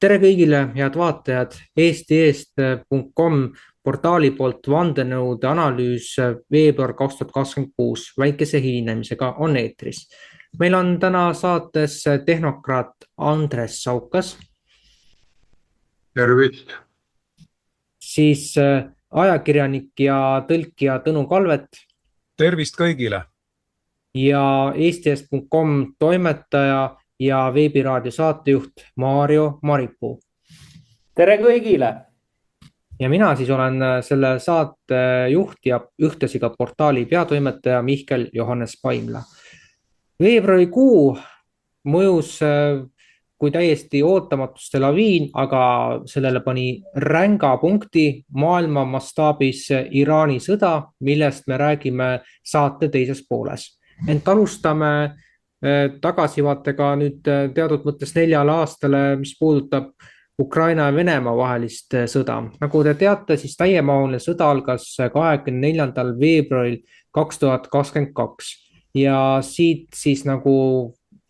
Tere kõigile, head vaatajad, eesti.com portaali poolt vandenõude analüüs veebruar 2026 väikese hilinemisega on eetris. Meil on täna saates tehnokraat Andres Saukas, Tervist. siis ajakirjanik ja tõlkija Tõnu Kalvet Tervist kõigile! ja eesti.com toimetaja ja veebiraadio saatejuht Maarjo Maripuu. Tere kõigile! Ja mina siis olen selle saate juht ja ühtlasi ka portaali peatoimetaja Mihkel Johannes Paimla. Veebruarikuu mõjus kui täiesti ootamatuste laviin, aga sellele pani ränga punkti maailma mastaabis Iraani sõda, millest me räägime saate teises pooles. Ent alustame tagasivaatega nüüd teatud mõttes 4 aastale, mis puudutab Ukraina ja Venemaa vahelist sõda. Nagu te teate, siis täiemahuline sõda algas 24. veebruaril 2022 ja siit siis nagu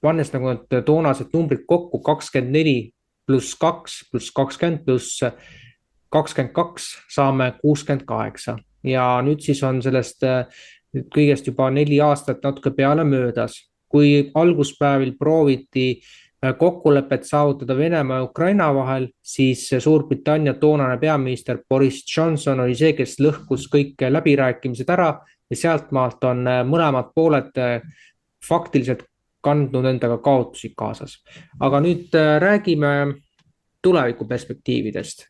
pannes nagu toonased numbrid kokku 24 pluss 2 pluss 20 pluss 22 saame 68 ja nüüd siis on sellest kõigest juba 4 aastat natuke peale möödas. Kui alguspäevil prooviti kokkulepet saavutada Venemaa ja Ukraina vahel, siis Suurbritannia toonane peaminister Boris Johnson oli see, kes lõhkus kõik läbirääkimised ära ja sealtmaalt on mõlemad pooled faktiliselt kandnud endaga kaotusi kaasas. Aga nüüd räägime tulevikuperspektiividest.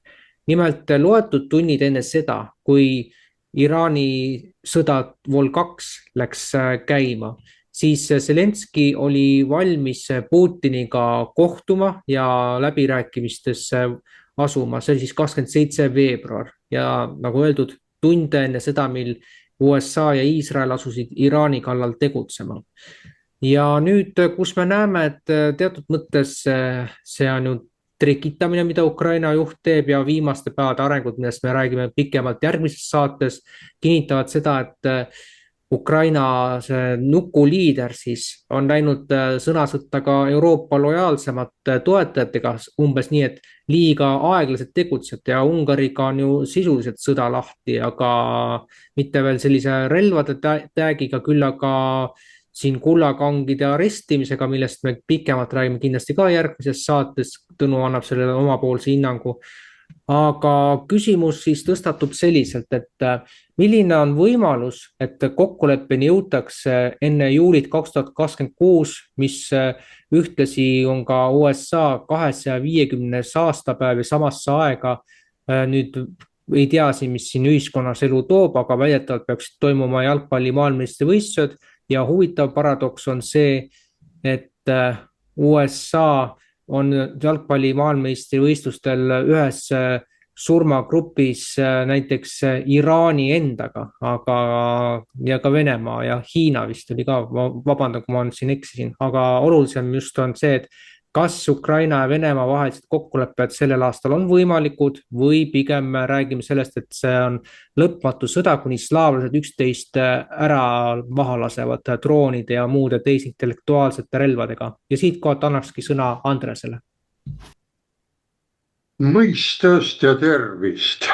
Nimelt loetud tunnid enne seda, kui Iraani sõda Vol 2 läks käima, siis Zelenski oli valmis Putiniga kohtuma ja läbirääkimistesse asuma. See oli siis 27. veebruar ja nagu öeldud, tunde enne seda, mil USA ja Iisrael asusid Iraani kallal tegutsema. Ja nüüd, kus me näeme, et teatud mõttes see on ju trikitamine, mida Ukraina juht teeb ja viimaste päevade arengud, millest me räägime pikemalt järgmises saates, kinnitavad seda, et Ukraina see nukuliider siis on läinud sõnasõtta ka Euroopa lojaalsemate toetajatega umbes nii, et liiga aeglaselt tegutsete ja Ungariga on ju sisuliselt sõda lahti, aga mitte veel sellise relvade täägiga, küll aga siin kullakangide arestimisega, millest me pikemalt räägime kindlasti ka järgmises saates, Tõnu annab sellele omapoolse hinnangu. Aga küsimus siis tõstatub selliselt, et milline on võimalus, et kokkuleppeni jõutakse enne juulit 2026, mis ühtlasi on ka USA 250. aastapäev ja samasse aega nüüd ei tea siin, mis siin ühiskonnas elu toob, aga väidetavalt peaksid toimuma jalgpalli maailmameistrivõistlused ja huvitav paradoks on see, et USA on jalgpalli maailmameistrivõistlustel ühes surmagrupis näiteks Iraani endaga, aga ja ka Venemaa ja Hiina vist oli ka, vabandan, kui ma siin eksisin, aga olulisem just on see, et kas Ukraina ja Venemaa vahelised kokkulepped sellel aastal on võimalikud või pigem me räägime sellest, et see on lõpmatu sõda, kuni slaavlased üksteist ära maha lasevad droonide ja muude teisintellektuaalsete relvadega. Ja siitkohalt annakski sõna Andresele. Mõistust ja tervist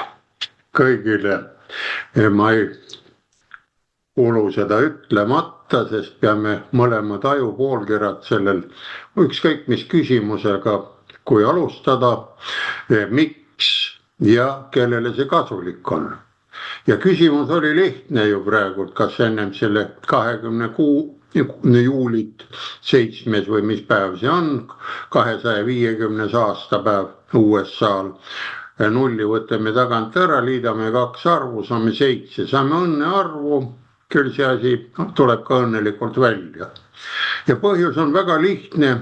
kõigile. Ma ei kuulu seda ütlemata, sest peame mõlemad ajupoolkirjad sellel ükskõik mis küsimusega, kui alustada, miks ja kellele see kasulik on. Ja küsimus oli lihtne ju praegu, kas ennem selle 26. juulit 7. või mis päev see on, 250. aastapäev USA-l. Nulli võtame tagant ära, liidame 2 arvu, saame 7, saame õnnearvu, küll see asi tuleb ka õnnelikult välja. Ja põhjus on väga lihtne,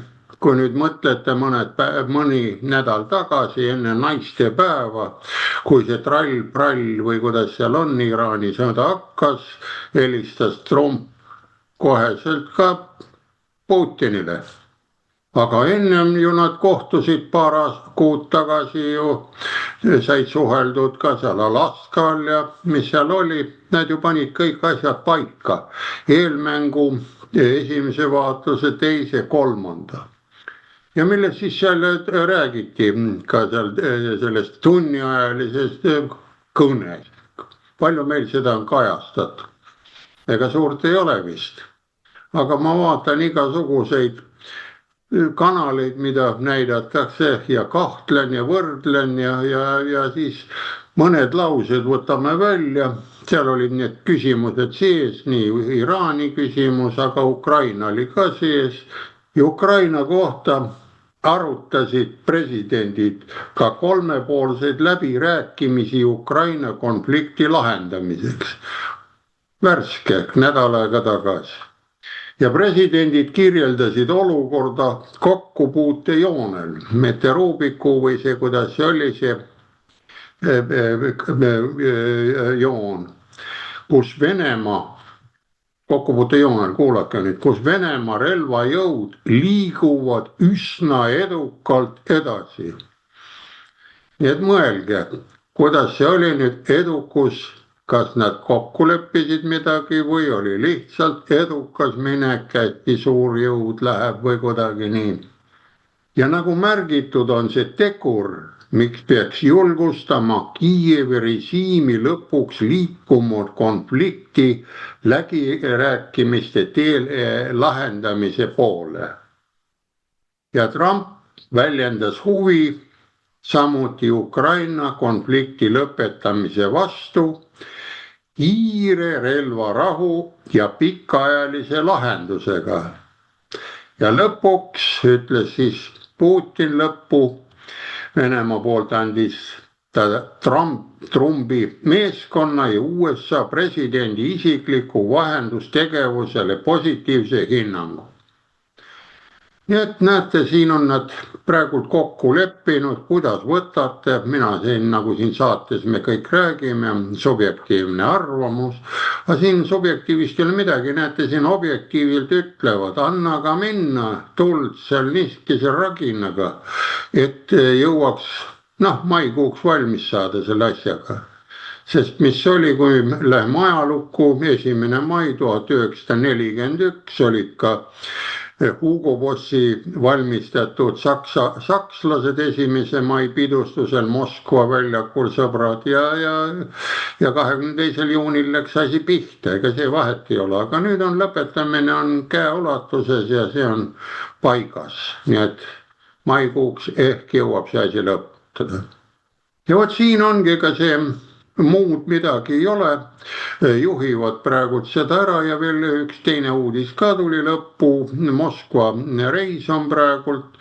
kui nüüd mõtlete mõni nädal tagasi enne naiste päeva, kui see trall-prall või kuidas seal on, Iraani sõda hakkas, helistas Trump koheselt ka Putinile. Aga ennem ju nad kohtusid paar kuud tagasi ju, said suheldud ka seal Alaskal ja mis seal oli, nad ju panid kõik asjad paika. Eelmängu, esimese vaatluse, teise, kolmanda. ja millest siis seal räägiti ka seal sellest tunniajalisest kõnest. Palju meil seda on kajastatud? Ega suurt ei ole vist. Aga ma vaatan igasuguseid kanaleid, mida näidatakse ja kahtlen ja võrdlen ja siis mõned laused võtame välja. Seal olid need küsimused sees, nii Iraani küsimus, aga Ukraina oli ka sees. Ja Ukraina kohta arutasid presidendid ka kolmepoolseid läbirääkimisi Ukraina konflikti lahendamiseks. Värske, nädal aega tagasi. Ja presidendid kirjeldasid olukorda kokkupuutejoonel, meteruubiku või see, kuidas see oli see joon, kus Venemaa, kokkupuutejoonel, kuulake nüüd, kus Venemaa relvajõud liiguvad üsna edukalt edasi. Nii et mõelge, kuidas see oli nüüd edukus, kas nad kokku leppisid midagi või oli lihtsalt edukas minek, hästi suur jõud läheb või kuidagi nii. Ja nagu märgitud on see tegur, miks peaks julgustama Kiievi režiimi lõpuks liikunud konflikti läbirääkimiste teel lahendamise poole. Ja Trump väljendas huvi samuti Ukraina konflikti lõpetamise vastu, kiire relvarahu ja pikaajalise lahendusega. Ja lõpuks ütles siis Putin lõppu, Venemaa poolt andis ta Trumpi meeskonna ja USA presidendi isikliku vahendustegevusele positiivse hinnangu. Nii et näete, siin on nad praegult kokku leppinud, kuidas võtate, mina siin, nagu siin saates me kõik räägime, subjektiivne arvamus, aga siin subjektiivist ei ole midagi, näete, siin objektiivilt ütlevad, anna ka minna tuld seal niskise raginaga, et jõuaks maikuuks valmis saada selle asjaga. Sest mis oli, kui läheme ajalukku, 1. mai 1941 olid ka Hugo Bossi valmistatud sakslased 1. mai pidustusel Moskva väljakul sõbrad ja 22. juunil läks asi pihta, ega see vahet ei ole, aga nüüd on lõpetamine on käeulatuses ja see on paigas, nii et maikuuks ehk jõuab see asi lõpetada. Ja vot siin ongi ka see muud midagi ei ole, juhivad praegult seda ära ja veel üks teine uudis ka tuli lõppu, Moskva reis on praegult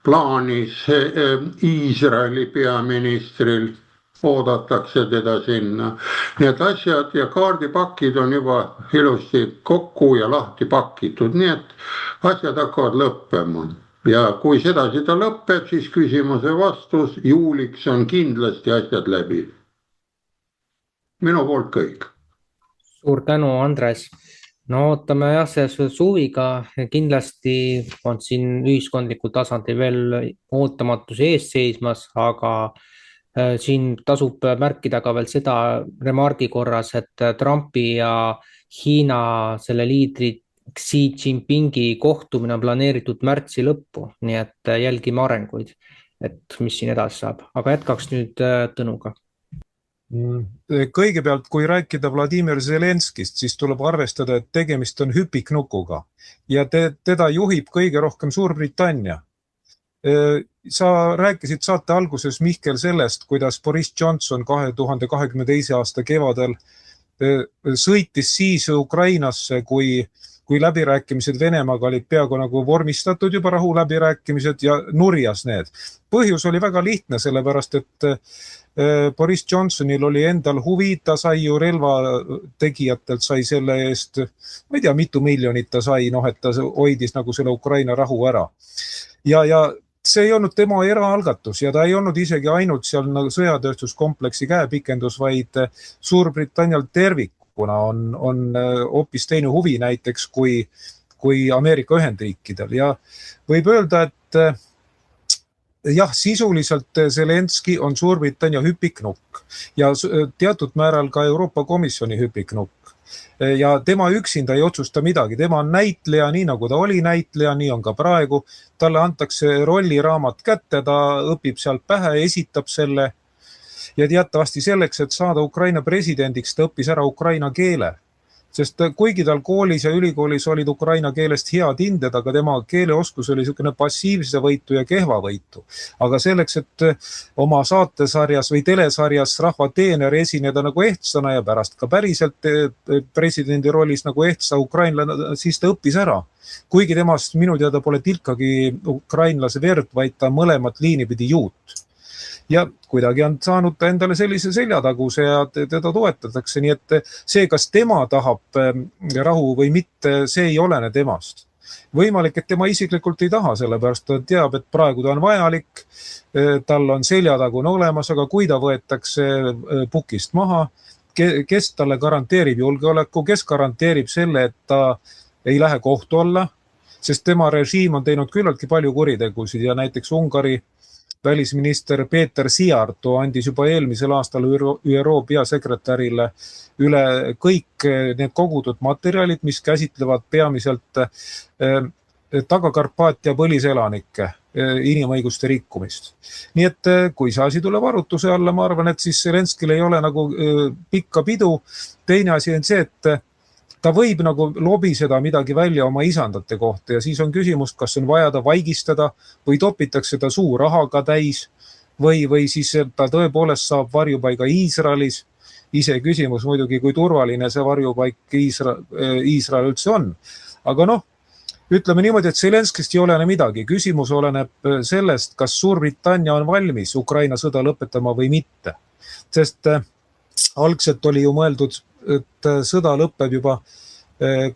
plaanis Iisraeli peaministril, oodatakse teda sinna. Need asjad ja kaardipakid on juba ilusti kokku ja lahti pakitud, nii et asjad hakkavad lõppema. Ja kui sedasi ta lõpeb, siis küsimuse vastus, juuliks on kindlasti asjad läbi. Minu poolt kõik. Suur tänu, Andres. No ootame jah, see suviga kindlasti on siin ühiskondlikul tasandil veel ootamatus ees seismas, aga siin tasub märkida ka veel seda remargi korras, et Trumpi ja Hiina selle liidri Xi Jinpingi kohtumine on planeeritud märtsi lõppu, nii et jälgime arenguid, et mis siin edasi saab, aga jätkaks nüüd Tõnuga. Kõigepealt, kui rääkida Vladimir Zelenskist, siis tuleb arvestada, et tegemist on hüpiknukuga ja teda juhib kõige rohkem Suurbritannia. Sa rääkisid saate alguses, Mihkel, sellest, kuidas Boris Johnson 2022. aasta kevadel sõitis siis Ukrainasse, kui läbirääkimised Venemaaga olid peaaegu nagu vormistatud juba rahuläbirääkimised ja nurjas need. Põhjus oli väga lihtne, sellepärast et Boris Johnsonil oli endal huvi, ta sai ju relvategijatelt, sai selle eest, ma ei tea, mitu miljonit ta sai, et ta hoidis nagu selle Ukraina rahu ära. Ja see ei olnud tema eraalgatus ja ta ei olnud isegi ainult seal sõjatööstuskompleksi käepikendus, vaid Suurbritannial tervikuna on hoopis teine huvi näiteks kui Ameerika Ühendriikidel ja võib öelda, et jah, sisuliselt Zelenski on Suurbritannia hüpiknukk ja teatud määral ka Euroopa Komisjoni hüpiknukk. ja tema üksinda ei otsusta midagi, tema on näitleja, nii nagu ta oli näitleja, nii on ka praegu. Talle antakse rolliraamat kätte, ta õpib sealt pähe, esitab selle ja teatavasti selleks, et saada Ukraina presidendiks, ta õppis ära ukraina keele. Sest kuigi tal koolis ja ülikoolis olid ukraina keelest head hinded, aga tema keeleoskus oli niisugune passiivse võitu ja kehva võitu. Aga selleks, et oma saatesarjas või telesarjas Rahva teener esineda nagu ehtsana ja pärast ka päriselt presidendi rollis nagu ehtsa ukrainlane, siis ta õppis ära. Kuigi temast minu teada pole tilkagi ukrainlase verd, vaid ta mõlemat liini pidi juut. Ja kuidagi on saanud ta endale sellise seljataguse ja teda toetatakse, nii et see, kas tema tahab rahu või mitte, see ei olene temast. Võimalik, et tema isiklikult ei taha, sellepärast ta teab, et praegu ta on vajalik, tal on seljatagune olemas, aga kui ta võetakse pukist maha, kes talle garanteerib julgeoleku, kes garanteerib selle, et ta ei lähe kohtu alla, sest tema režiim on teinud küllaltki palju kuritegusid ja näiteks Ungari välisminister Peeter Siarto andis juba eelmisel aastal ÜRO peasekretärile üle kõik need kogutud materjalid, mis käsitlevad peamiselt Taga-Karpaatia põliselanikke, inimõiguste rikkumist. Nii et kui see asi tuleb arutuse alla, ma arvan, et siis Zelenskil ei ole nagu pikka pidu. Teine asi on see, et ta võib nagu lobiseda midagi välja oma isandate kohta ja siis on küsimus, kas on vaja ta vaigistada või topitakse ta suu rahaga täis või siis ta tõepoolest saab varjupaiga Iisraelis. Ise küsimus muidugi, kui turvaline see varjupaik Iisrael üldse on. Aga ütleme niimoodi, et Zelenskist ei olene midagi. Küsimus oleneb sellest, kas Suurbritannia on valmis Ukraina sõda lõpetama või mitte. Sest algselt oli ju mõeldud, et sõda lõpeb juba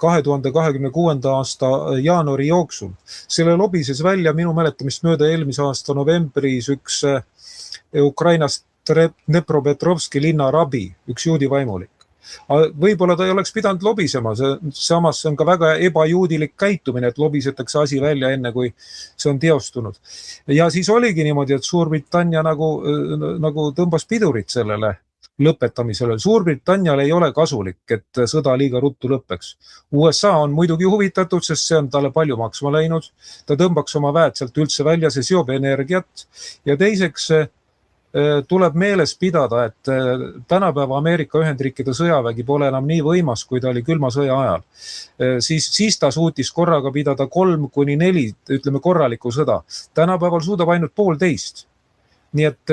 2026. aasta jaanuari jooksul. Selle lobises välja minu mäletamist mööda eelmise aasta novembris üks Ukrainast Dnepropetrovski linna rabi, üks juudi vaimulik. Võib-olla ta ei oleks pidanud lobisema, samas see on ka väga ebajuudilik käitumine, et lobisetakse asi välja enne, kui see on teostunud. Ja siis oligi niimoodi, et Suurbritannia nagu tõmbas pidurit sellele lõpetamisele. Suurbritannial ei ole kasulik, et sõda liiga ruttu lõpeks. USA on muidugi huvitatud, sest see on talle palju maksma läinud. Ta tõmbaks oma väed sealt üldse välja, see seob energiat. Ja teiseks tuleb meeles pidada, et tänapäeva Ameerika Ühendriikide sõjavägi pole enam nii võimas, kui ta oli külma sõja ajal. Siis ta suutis korraga pidada 3-4, ütleme korralikku sõda. Tänapäeval suudab ainult 1,5. Nii et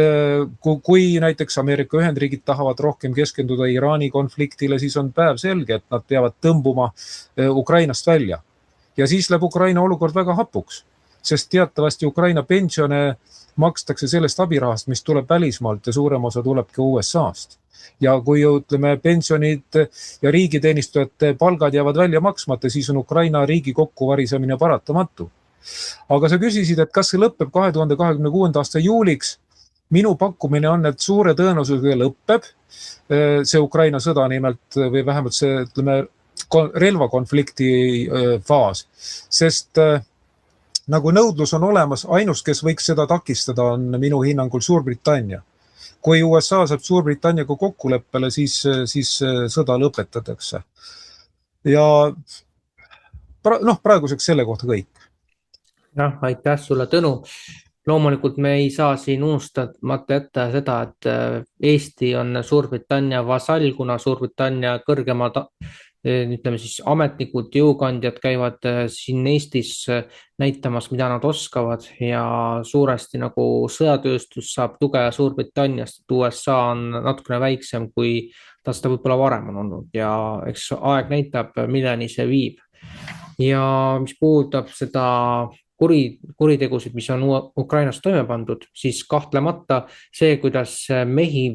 kui näiteks Ameerika Ühendriigid tahavad rohkem keskenduda Iraani konfliktile, siis on päev selge, et nad peavad tõmbuma Ukrainast välja. Ja siis läheb Ukraina olukord väga hapuks, sest teatavasti Ukraina pensione makstakse sellest abirahast, mis tuleb välismaalt ja suurem osa tulebki USA-st. Ja kui ütleme pensionid ja riigiteenistujate palgad jäävad välja maksmata, siis on Ukraina riigi kokkuvarisemine paratamatu. Aga sa küsisid, et kas see lõpeb 2026. aasta juuliks. Minu pakkumine on, et suure tõenäosusega lõpeb see Ukraina sõda nimelt või vähemalt see relvakonflikti faas, sest nagu nõudlus on olemas, ainus, kes võiks seda takistada, on minu hinnangul Suurbritannia. Kui USA saab Suurbritanniaga kokkuleppele, siis sõda lõpetatakse. Ja praeguseks selle kohta kõik. Aitäh sulle, Tõnu. Loomulikult me ei saa siin unustamata jätta seda, et Eesti on Suurbritannia vasall, kuna Suurbritannia kõrgemad ütleme siis ametnikud, jõukandjad käivad siin Eestis näitamas, mida nad oskavad ja suuresti nagu sõjatööstus saab tuge Suurbritanniast, et USA on natukene väiksem, kui ta seda võib-olla varem on olnud ja eks aeg näitab, milleni see viib. Ja mis puudutab seda kuritegusid, mis on Ukrainas toime pandud, siis kahtlemata see, kuidas mehi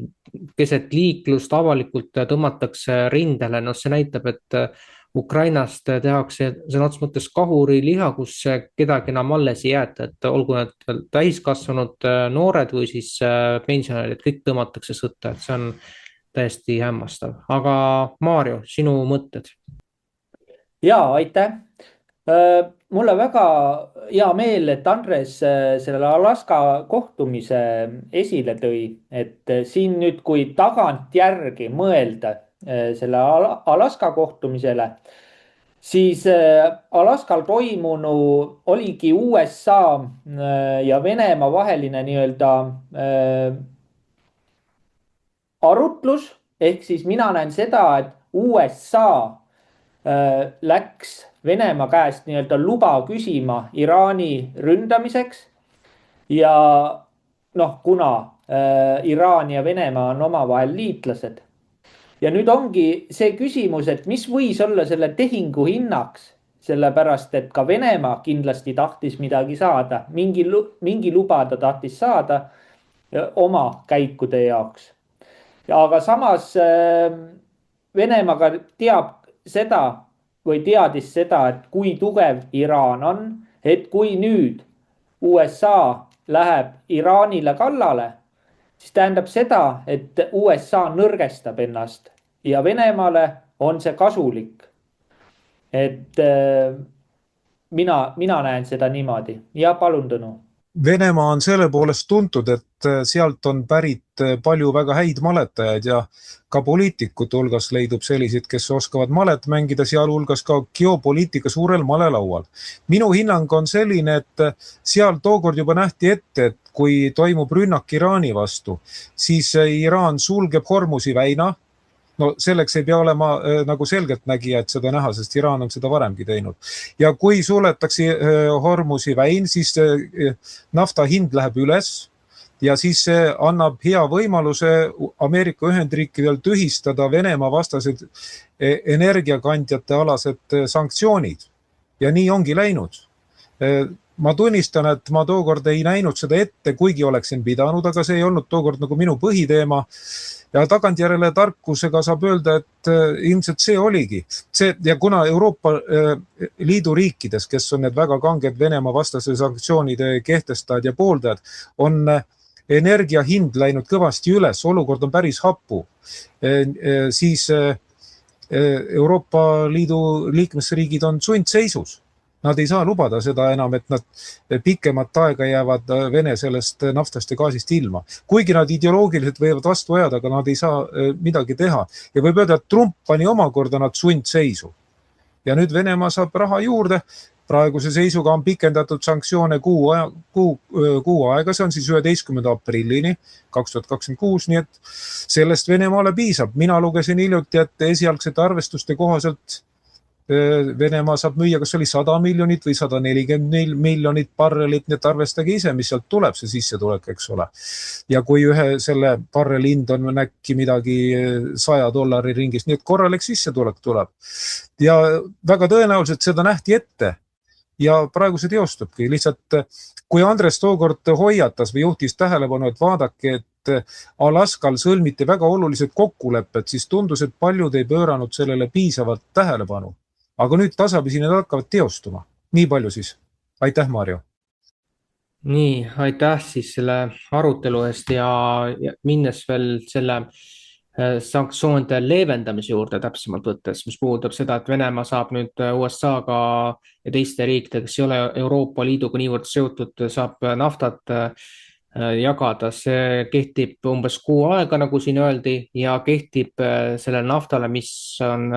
keset liiklust avalikult tõmmatakse rindele, see näitab, et Ukrainast tehakse sõna otseses mõttes kahuriliha, kus kedagi enam alles ei jäeta, et olgu need täiskasvanud noored või siis pensionärid, kõik tõmmatakse sõtta, et see on täiesti hämmastav. Aga Maarjo, sinu mõtted? Jaa, aitäh. Mulle väga hea meel, et Andres selle Alaska kohtumise esile tõi, et siin nüüd, kui tagantjärgi mõelda, selle Alaska kohtumisele, siis Alaskal toimunu oligi USA ja Venemaa vaheline nii-öelda arutlus, ehk siis mina näen seda, et USA läks Venemaa käest nii-öelda luba küsima Iraani ründamiseks ja noh, kuna Iraan ja Venemaa on omavahel liitlased. Ja nüüd ongi see küsimus, et mis võis olla selle tehingu hinnaks, sellepärast et ka Venemaa kindlasti tahtis midagi saada, mingi luba ta tahtis saada oma käikude jaoks. Aga samas Venemaa ka teab seda või teadis seda, et kui tugev Iraan on, et kui nüüd USA läheb Iraanile kallale, siis tähendab seda, et USA nõrgestab ennast ja Venemaale on see kasulik. Et mina näen seda niimoodi. Ja palun, Tõnu. Venemaa on selle poolest tuntud, et sealt on pärit palju väga häid maletajaid ja ka poliitikute hulgas leidub selliseid, kes oskavad malet mängida, sealhulgas ka geopoliitika suurel malelaual. Minu hinnang on selline, et seal tookord juba nähti ette, et kui toimub rünnak Iraani vastu, siis Iraan sulgeb Hormuzi väina. No selleks ei pea olema nagu selgeltnägija, et seda näha, sest Iraan on seda varemgi teinud. Ja kui suletakse Hormuzi väin, siis nafta hind läheb üles ja siis see annab hea võimaluse Ameerika Ühendriikidel tühistada Venemaa vastased energiakandjate alased sanktsioonid. Ja nii ongi läinud. Ma tunnistan, et ma tookord ei näinud seda ette, kuigi oleksin pidanud, aga see ei olnud tookord nagu minu põhiteema. Ja tagantjärele tarkusega saab öelda, et ilmselt see oligi. Ja kuna Euroopa Liidu riikides, kes on need väga kanged Venemaa vastase sanktsioonide kehtestajad ja pooldajad, on energia hind läinud kõvasti üles, olukord on päris hapu, siis Euroopa Liidu liikmesriigid on sundseisus. Nad ei saa lubada seda enam, et nad pikemat aega jäävad Vene sellest naftast ja gaasist ilma. Kuigi nad ideoloogiliselt võivad vastu ajada, aga nad ei saa midagi teha. Ja võib öelda, et Trump pani omakorda nad sundseisu. Ja nüüd Venemaa saab raha juurde. Praeguse seisuga on pikendatud sanktsioone kuu aega, see on siis 11. aprillini 2026, nii et sellest Venemaale piisab. Mina lugesin hiljuti, et esialgsete arvestuste kohaselt Venemaa saab müüa, kas oli 100 miljonit või 140 miljonit barrelit, nii et arvestage ise, mis sealt tuleb, see sissetulek, eks ole. Ja kui ühe selle barreli hind on äkki midagi $100 ringis, nii et korralik sissetulek tuleb. Ja väga tõenäoliselt seda nähti ette ja praegu see teostubki. Lihtsalt kui Andres tookord hoiatas või juhtis tähelepanu, et vaadake, et Alaskal sõlmiti väga olulised kokkulepped, siis tundus, et paljud ei pööranud sellele piisavalt tähelepanu. Aga nüüd tasapisi need hakkavad teostuma. Nii palju siis. Aitäh, Mario. Nii, aitäh siis selle arutelu eest ja minnes veel selle sanktsioonide leevendamise juurde täpsemalt võttes, mis puudutab seda, et Venemaa saab nüüd USA-ga ja teiste riikidega, kes ei ole Euroopa Liiduga niivõrd seotud, saab naftat jagada. See kehtib umbes kuu aega, nagu siin öeldi, ja kehtib selle naftale, mis on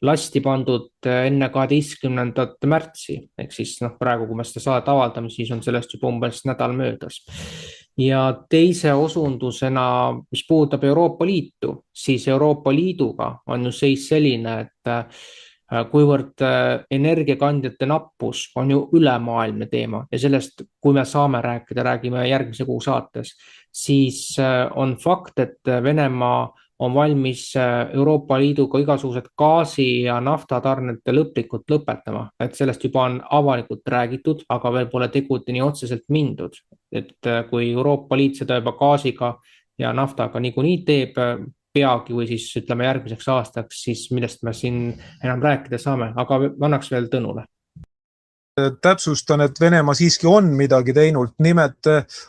lasti pandud enne 12. märtsi. Ehk siis praegu, kui me seda saadet avaldame, siis on sellest juba umbes nädal möödas. Ja teise osundusena, mis puudutab Euroopa Liitu, siis Euroopa Liiduga on ju seis selline, et kuivõrd energiakandjate nappus on ju ülemaailmne teema ja sellest, kui me saame rääkida, räägime järgmise kuu saates, siis on fakt, et Venemaa on valmis Euroopa Liiduga igasugused gaasi ja naftatarnete lõplikult lõpetama. Et sellest juba on avalikult räägitud, aga veel pole tegudeni otseselt mindud. Et kui Euroopa Liit seda juba gaasiga ja naftaga niikuinii teeb peagi või siis ütleme järgmiseks aastaks, siis millest me siin enam rääkida saame, aga annaks veel Tõnule. Täpsustan, et Venemaa siiski on midagi teinud. Nimelt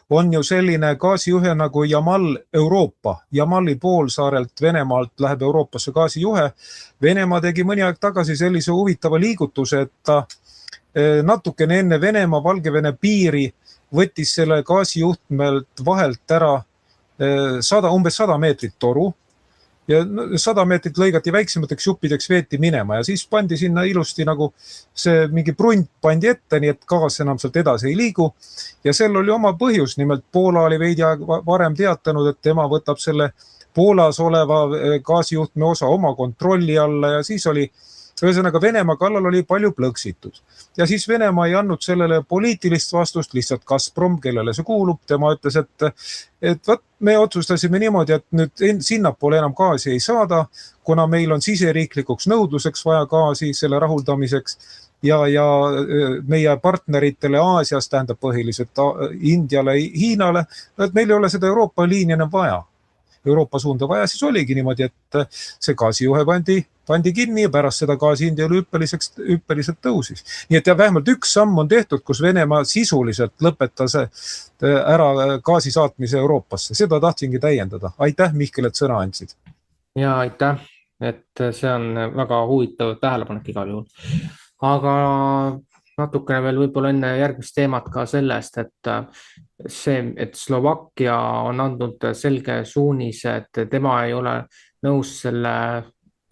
on ju selline gaasijuhe nagu Jamal Euroopa. Jamali poolsaarelt Venemaalt läheb Euroopasse gaasijuhe. Venemaa tegi mõni aeg tagasi sellise huvitava liigutuse, et ta natukene enne Venemaa-Valgevene piiri võttis selle gaasijuhtmelt vahelt ära umbes 100 meetrit toru ja 100 meetrit lõigati väiksemateks juppideks, veeti minema ja siis pandi sinna ilusti nagu see mingi brunt pandi ette, nii et gaas enam sealt edasi ei liigu. Ja sel oli oma põhjus, nimelt Poola oli veidi varem teatanud, et tema võtab selle Poolas oleva gaasijuhtme osa oma kontrolli alla ja siis oli ühesõnaga Venemaa kallal oli palju plõksitud. Ja siis Venemaa ei andnud sellele poliitilist vastust, lihtsalt Gazprom, kellele see kuulub, tema ütles, et võt, me otsustasime niimoodi, et nüüd sinnapoole enam gaasi ei saada, kuna meil on siseriiklikuks nõudluseks vaja gaasi selle rahuldamiseks ja meie partneritele Aasias, tähendab põhiliselt Indiale, Hiinale, et meil ei ole seda Euroopa liini enam vaja. Euroopa suunda vaja, siis oligi niimoodi, et see gaasijuhe pandi kinni ja pärast seda gaasi India hüppeliselt tõusis. Nii et vähemalt üks samm on tehtud, kus Venemaa sisuliselt lõpetas ära gaasi saatmise Euroopasse. Seda tahtsingi täiendada. Aitäh, Mihkel, et sõna andsid. Ja aitäh, et see on väga huvitav tähelepanek igal juhul. Aga natukene veel võib-olla enne järgmist teemat ka sellest, et Slovakkia on andnud selge suunise, et tema ei ole nõus selle,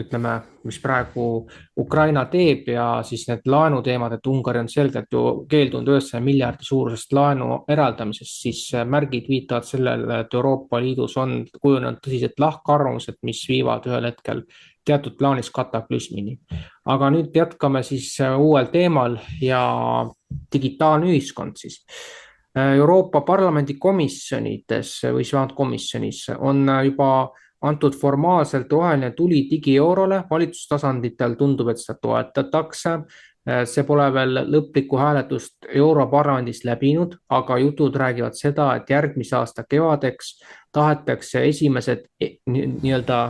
ütleme, mis praegu Ukraina teeb ja siis need laenuteemad, et Ungari on selgelt ju keeldunud 9 miljardi suurusest laenu eraldamisest, siis märgid viitavad sellele, et Euroopa Liidus on kujunenud tõsiselt lahkarvamused, mis viivad ühel hetkel teatud plaanis kataklüsmini. Aga nüüd jätkame siis uuel teemal ja digitaalne ühiskond siis. Euroopa Parlamendi komisjonides või komisjonis on juba antud formaalselt roheline tuli digieurole, valitsustasanditel tundub, et seda toetatakse. See pole veel lõplikku hääletust Europarlamendis läbinud, aga jutud räägivad seda, et järgmise aasta kevadeks tahetakse esimesed nii-öelda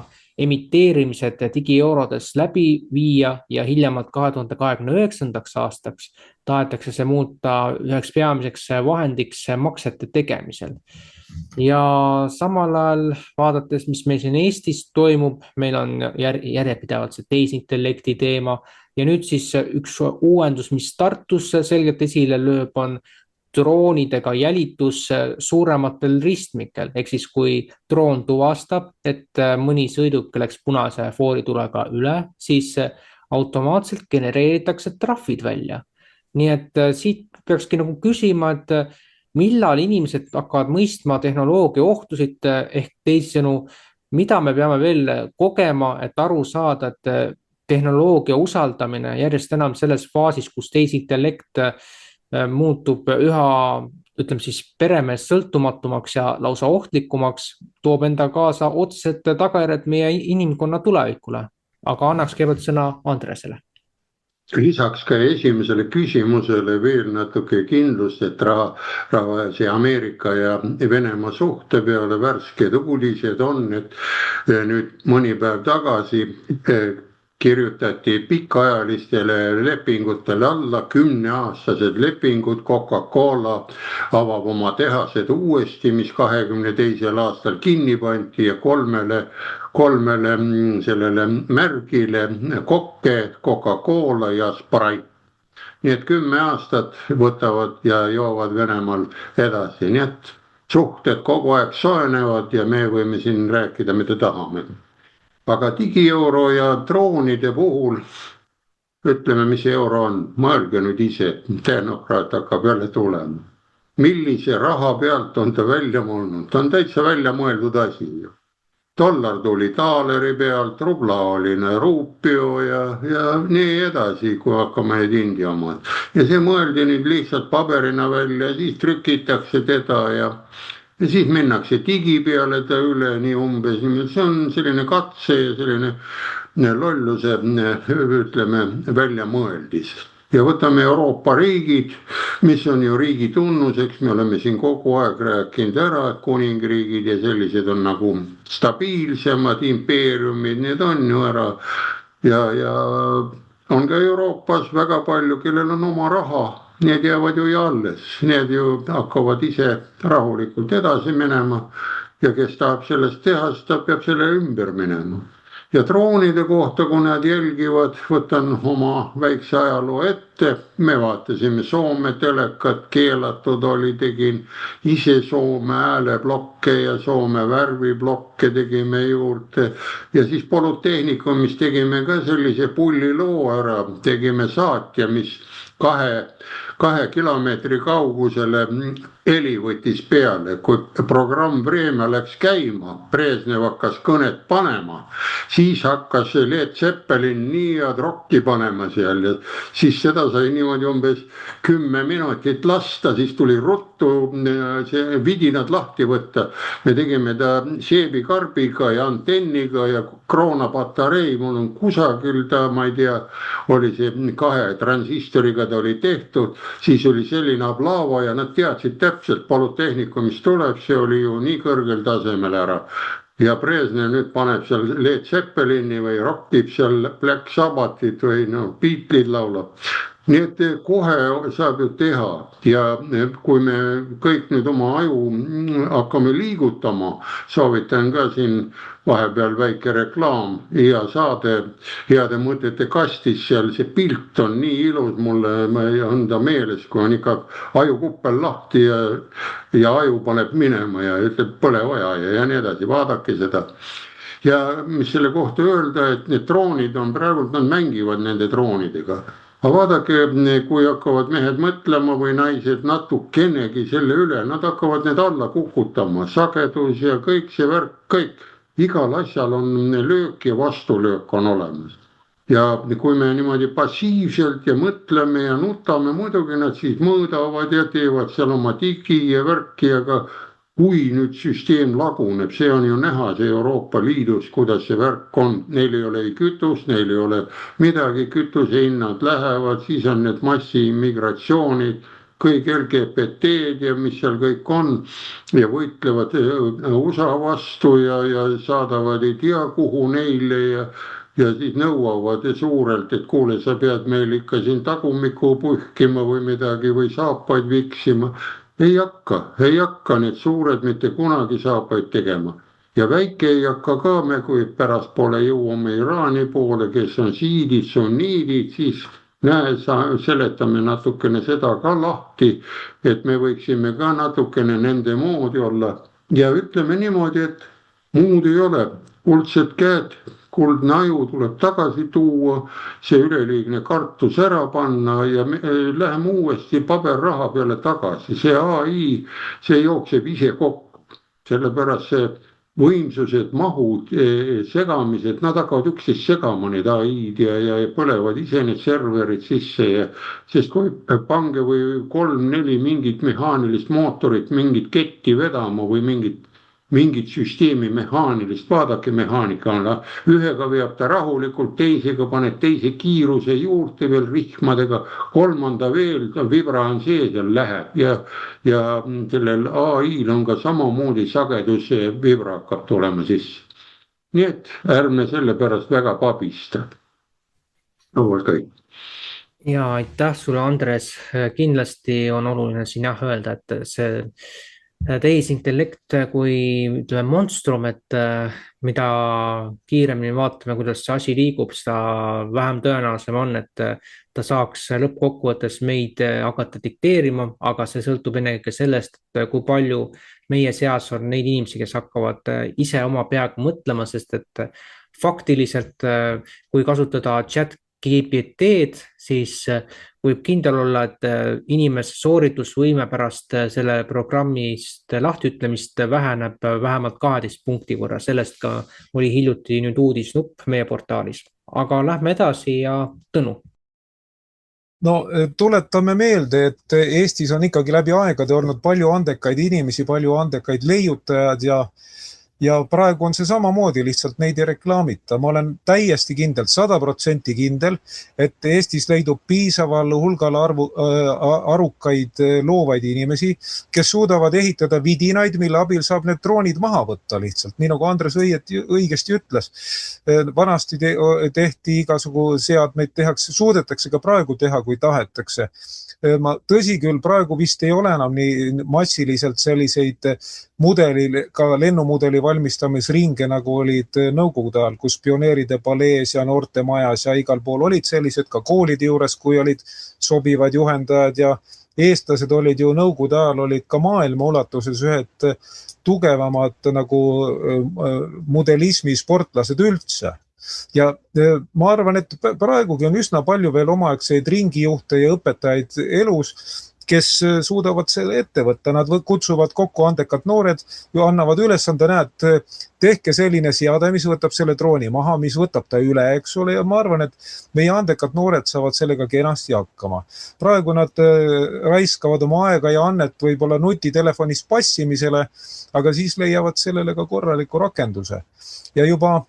emiteerimised digieurodes läbi viia ja hiljemalt 2029. aastaks tahetakse see muuta üheks peamiseks vahendiks maksete tegemisel. Ja samal ajal vaadates, mis meil siin Eestis toimub, meil on järjepidevalt see tehisintellekti teema ja nüüd siis üks uuendus, mis Tartus selgelt esile lööb, on droonidega jälitus suurematel ristmikel, ehk siis kui droon tuvastab, et mõni sõiduk läks punase fooritulega üle, siis automaatselt genereeritakse trahvid välja. Nii et siit peakski nagu küsima, et millal inimesed hakkavad mõistma tehnoloogia ohtusid ehk teisisõnu, mida me peame veel kogema, et aru saada, et tehnoloogia usaldamine järjest enam selles faasis, kus tehisintellekt muutub üha, ütleme siis, peremees sõltumatumaks ja lausa ohtlikumaks, toob enda kaasa otsesed tagajärjed meie inimkonna tulevikule. Aga annaks kõigepealt sõna Andresele. Lisaks ka esimesele küsimusele veel natuke kindlust, et see Ameerika ja Venemaa suhte peale värsked uudised on, et nüüd mõni päev tagasi kirjutati pikaajalistele lepingutele alla 10-aastased lepingud. Coca-Cola avab oma tehased uuesti, mis 22. aastal kinni pandi ja kolmele sellele märgile kokke, Coca-Cola ja Sprite. Nii et 10 aastat võtavad ja joovad Venemaal edasi. Nii et suhted kogu aeg soojenevad ja me võime siin rääkida, mida tahame. Aga digieuro ja droonide puhul, ütleme, mis euro on, mõelge nüüd ise, tehnokraat hakkab jälle tulema. Millise raha pealt on ta välja mõelnud? Ta on täitsa välja mõeldud asi. Dollar tuli taaleri pealt, rubla oli ruupio ja nii edasi, kui hakkame need India omad. Ja see mõeldi nüüd lihtsalt paberina välja, siis trükitakse teda ja siis minnakse digi peale ta üle nii umbes. See on selline katse ja selline lolluse, ütleme, välja mõeldis. Ja võtame Euroopa riigid, mis on ju riigi tunnuseks, me oleme siin kogu aeg rääkinud ära, et kuningriigid ja sellised on nagu stabiilsemad impeeriumid, need on ju ära. Ja on ka Euroopas väga palju, kellel on oma raha. Need jäävad ju alles, need ju hakkavad ise rahulikult edasi minema ja kes tahab sellest teha, ta peab selle ümber minema. Ja droonide kohta, kui nad jälgivad, võtan oma väikse ajaloo ette, me vaatasime Soome telekat, keelatud oli, tegin ise Soome hääleblokke ja Soome värviblokke tegime juurde ja siis Polütehnikumis tegime ka sellise pulliloo ära, tegime saatja, mis 2 kilomeetri kaugusele heli võttis peale, kui programm Vremja läks käima, Brežnev hakkas kõnet panema, siis hakkas Led Zeppelin nii head rocki panema seal ja siis seda sai niimoodi umbes 10 minutit lasta, siis tuli ruttu see vidinad lahti võtta. Me tegime ta seebikarbiga ja antenniga ja kroonapatarei, mul on kusagil ta, ma ei tea, oli see 2 transistoriga ta oli tehtud, siis oli selline ablava ja nad teadsid täpselt Polütehnikumis tuleb, see oli ju nii kõrgel tasemel ära. Ja Brežnev nüüd paneb seal Led Zeppelini või rockib seal Black Sabbathit või Beatles'id laulab. Nii et kohe saab ju teha ja kui me kõik nüüd oma aju hakkame liigutama, soovitan ka siin vahepeal väike reklaam, hea saade heade mõtete kastis, seal see pilt on nii ilus, mulle on ta meeles, kui on ikka ajukuppel lahti ja aju paneb minema ja ütleb põle vaja ja nii edasi, vaadake seda. Ja mis selle kohta öelda, et need droonid on praegu, nad mängivad nende droonidega. Aga vaadake, kui hakkavad mehed mõtlema või naised natukenegi selle üle, nad hakkavad need alla kukutama, sagedus ja kõik see värk, kõik, igal asjal on löök ja vastulöök on olemas. Ja kui me niimoodi passiivselt ja mõtleme ja nutame, muidugi nad siis mõõdavad ja teevad seal oma digi ja värki, aga kui nüüd süsteem laguneb, see on ju näha see Euroopa Liidus, kuidas see värk on, neil ei ole kütust, neil ei ole midagi, kütusehinnad lähevad, siis on need massiimmigratsioonid, kõik LGBT-d ja mis seal kõik on ja võitlevad USA vastu ja saadavad ei tea kuhu neile ja siis nõuavad suurelt, et kuule, sa pead meil ikka siin tagumikku puhkima või midagi või saapaid viksima. Ei hakka need suured mitte kunagi saapaid tegema. Ja väike ei hakka ka me, kui pärast poole jõuame Iraani poole, kes on siidid, sunniidid, siis seletame natukene seda ka lahti, et me võiksime ka natukene nende moodi olla. Ja ütleme niimoodi, et muud ei ole, kuldsed käed, kuldne aju tuleb tagasi tuua, see üleliigne kartus ära panna ja läheme uuesti paberraha peale tagasi. See AI, see jookseb ise kokku, sellepärast see võimsused, mahud, segamised, nad hakkavad üksteist segama need AI-d ja põlevad ise need serverid sisse. Sest kui pange või 3-4 mingit mehaanilist mootorit, mingit ketti vedama või mingit süsteemi mehaanilist, vaadake mehaanika on, ühega veab ta rahulikult, teisega paned teise kiiruse juurde veel rihmadega, kolmanda veel, vibra on sees ja läheb ja sellel AI-l on ka samamoodi sageduse vibra hakkab tulema sisse. Nii et ärme selle pärast väga pabista. Kõik. Ja aitäh sulle, Andres. Kindlasti on oluline siin öelda, et see tehisintellekt kui ütleme monstrum, et mida kiiremini vaatame, kuidas see asi liigub, seda vähem tõenäolisem on, et ta saaks lõppkokkuvõttes meid hakata dikteerima, aga see sõltub ennekõike sellest, et kui palju meie seas on neid inimesi, kes hakkavad ise oma peaga mõtlema, sest et faktiliselt, kui kasutada ChatGPT-d, siis võib kindel olla, et inimese sooritusvõime pärast selle programmist lahtiütlemist väheneb vähemalt 12 punkti võrra. Sellest ka oli hiljuti nüüd uudisnupp meie portaalis. Aga lähme edasi ja Tõnu. No tuletame meelde, et Eestis on ikkagi läbi aegade olnud palju andekaid inimesi, palju andekaid leiutajad ja praegu on see samamoodi, lihtsalt neid ei reklaamita. Ma olen täiesti kindel, 100% kindel, et Eestis leidub piisaval hulgal arukaid loovaid inimesi, kes suudavad ehitada vidinaid, mille abil saab need droonid maha võtta lihtsalt. Nii nagu Andres õigesti ütles, vanasti tehti igasugu seadmeid, suudetakse ka praegu teha, kui tahetakse. Tõsi küll, praegu vist ei ole enam nii massiliselt selliseid ka lennumudeli ettevalmistamisringe, nagu olid nõukogude ajal, kus pioneeride palees ja noortemajas ja igal pool olid sellised ka koolide juures, kui olid sobivad juhendajad ja eestlased olid ju nõukogude ajal olid ka maailma ulatuses ühed tugevamad nagu modelismi sportlased üldse. Ja ma arvan, et praegugi on üsna palju veel omaaegseid ringijuhte ja õpetajaid elus, kes suudavad selle ette võtta. Nad kutsuvad kokku andekad noored ja annavad ülesande, näed, tehke selline seade, mis võtab selle drooni maha, mis võtab ta üle, eks ole. Ja ma arvan, et meie andekad noored saavad sellega kenasti hakkama. Praegu nad raiskavad oma aega ja annet võib-olla nutitelefonis passimisele, aga siis leiavad sellele ka korraliku rakenduse. Ja juba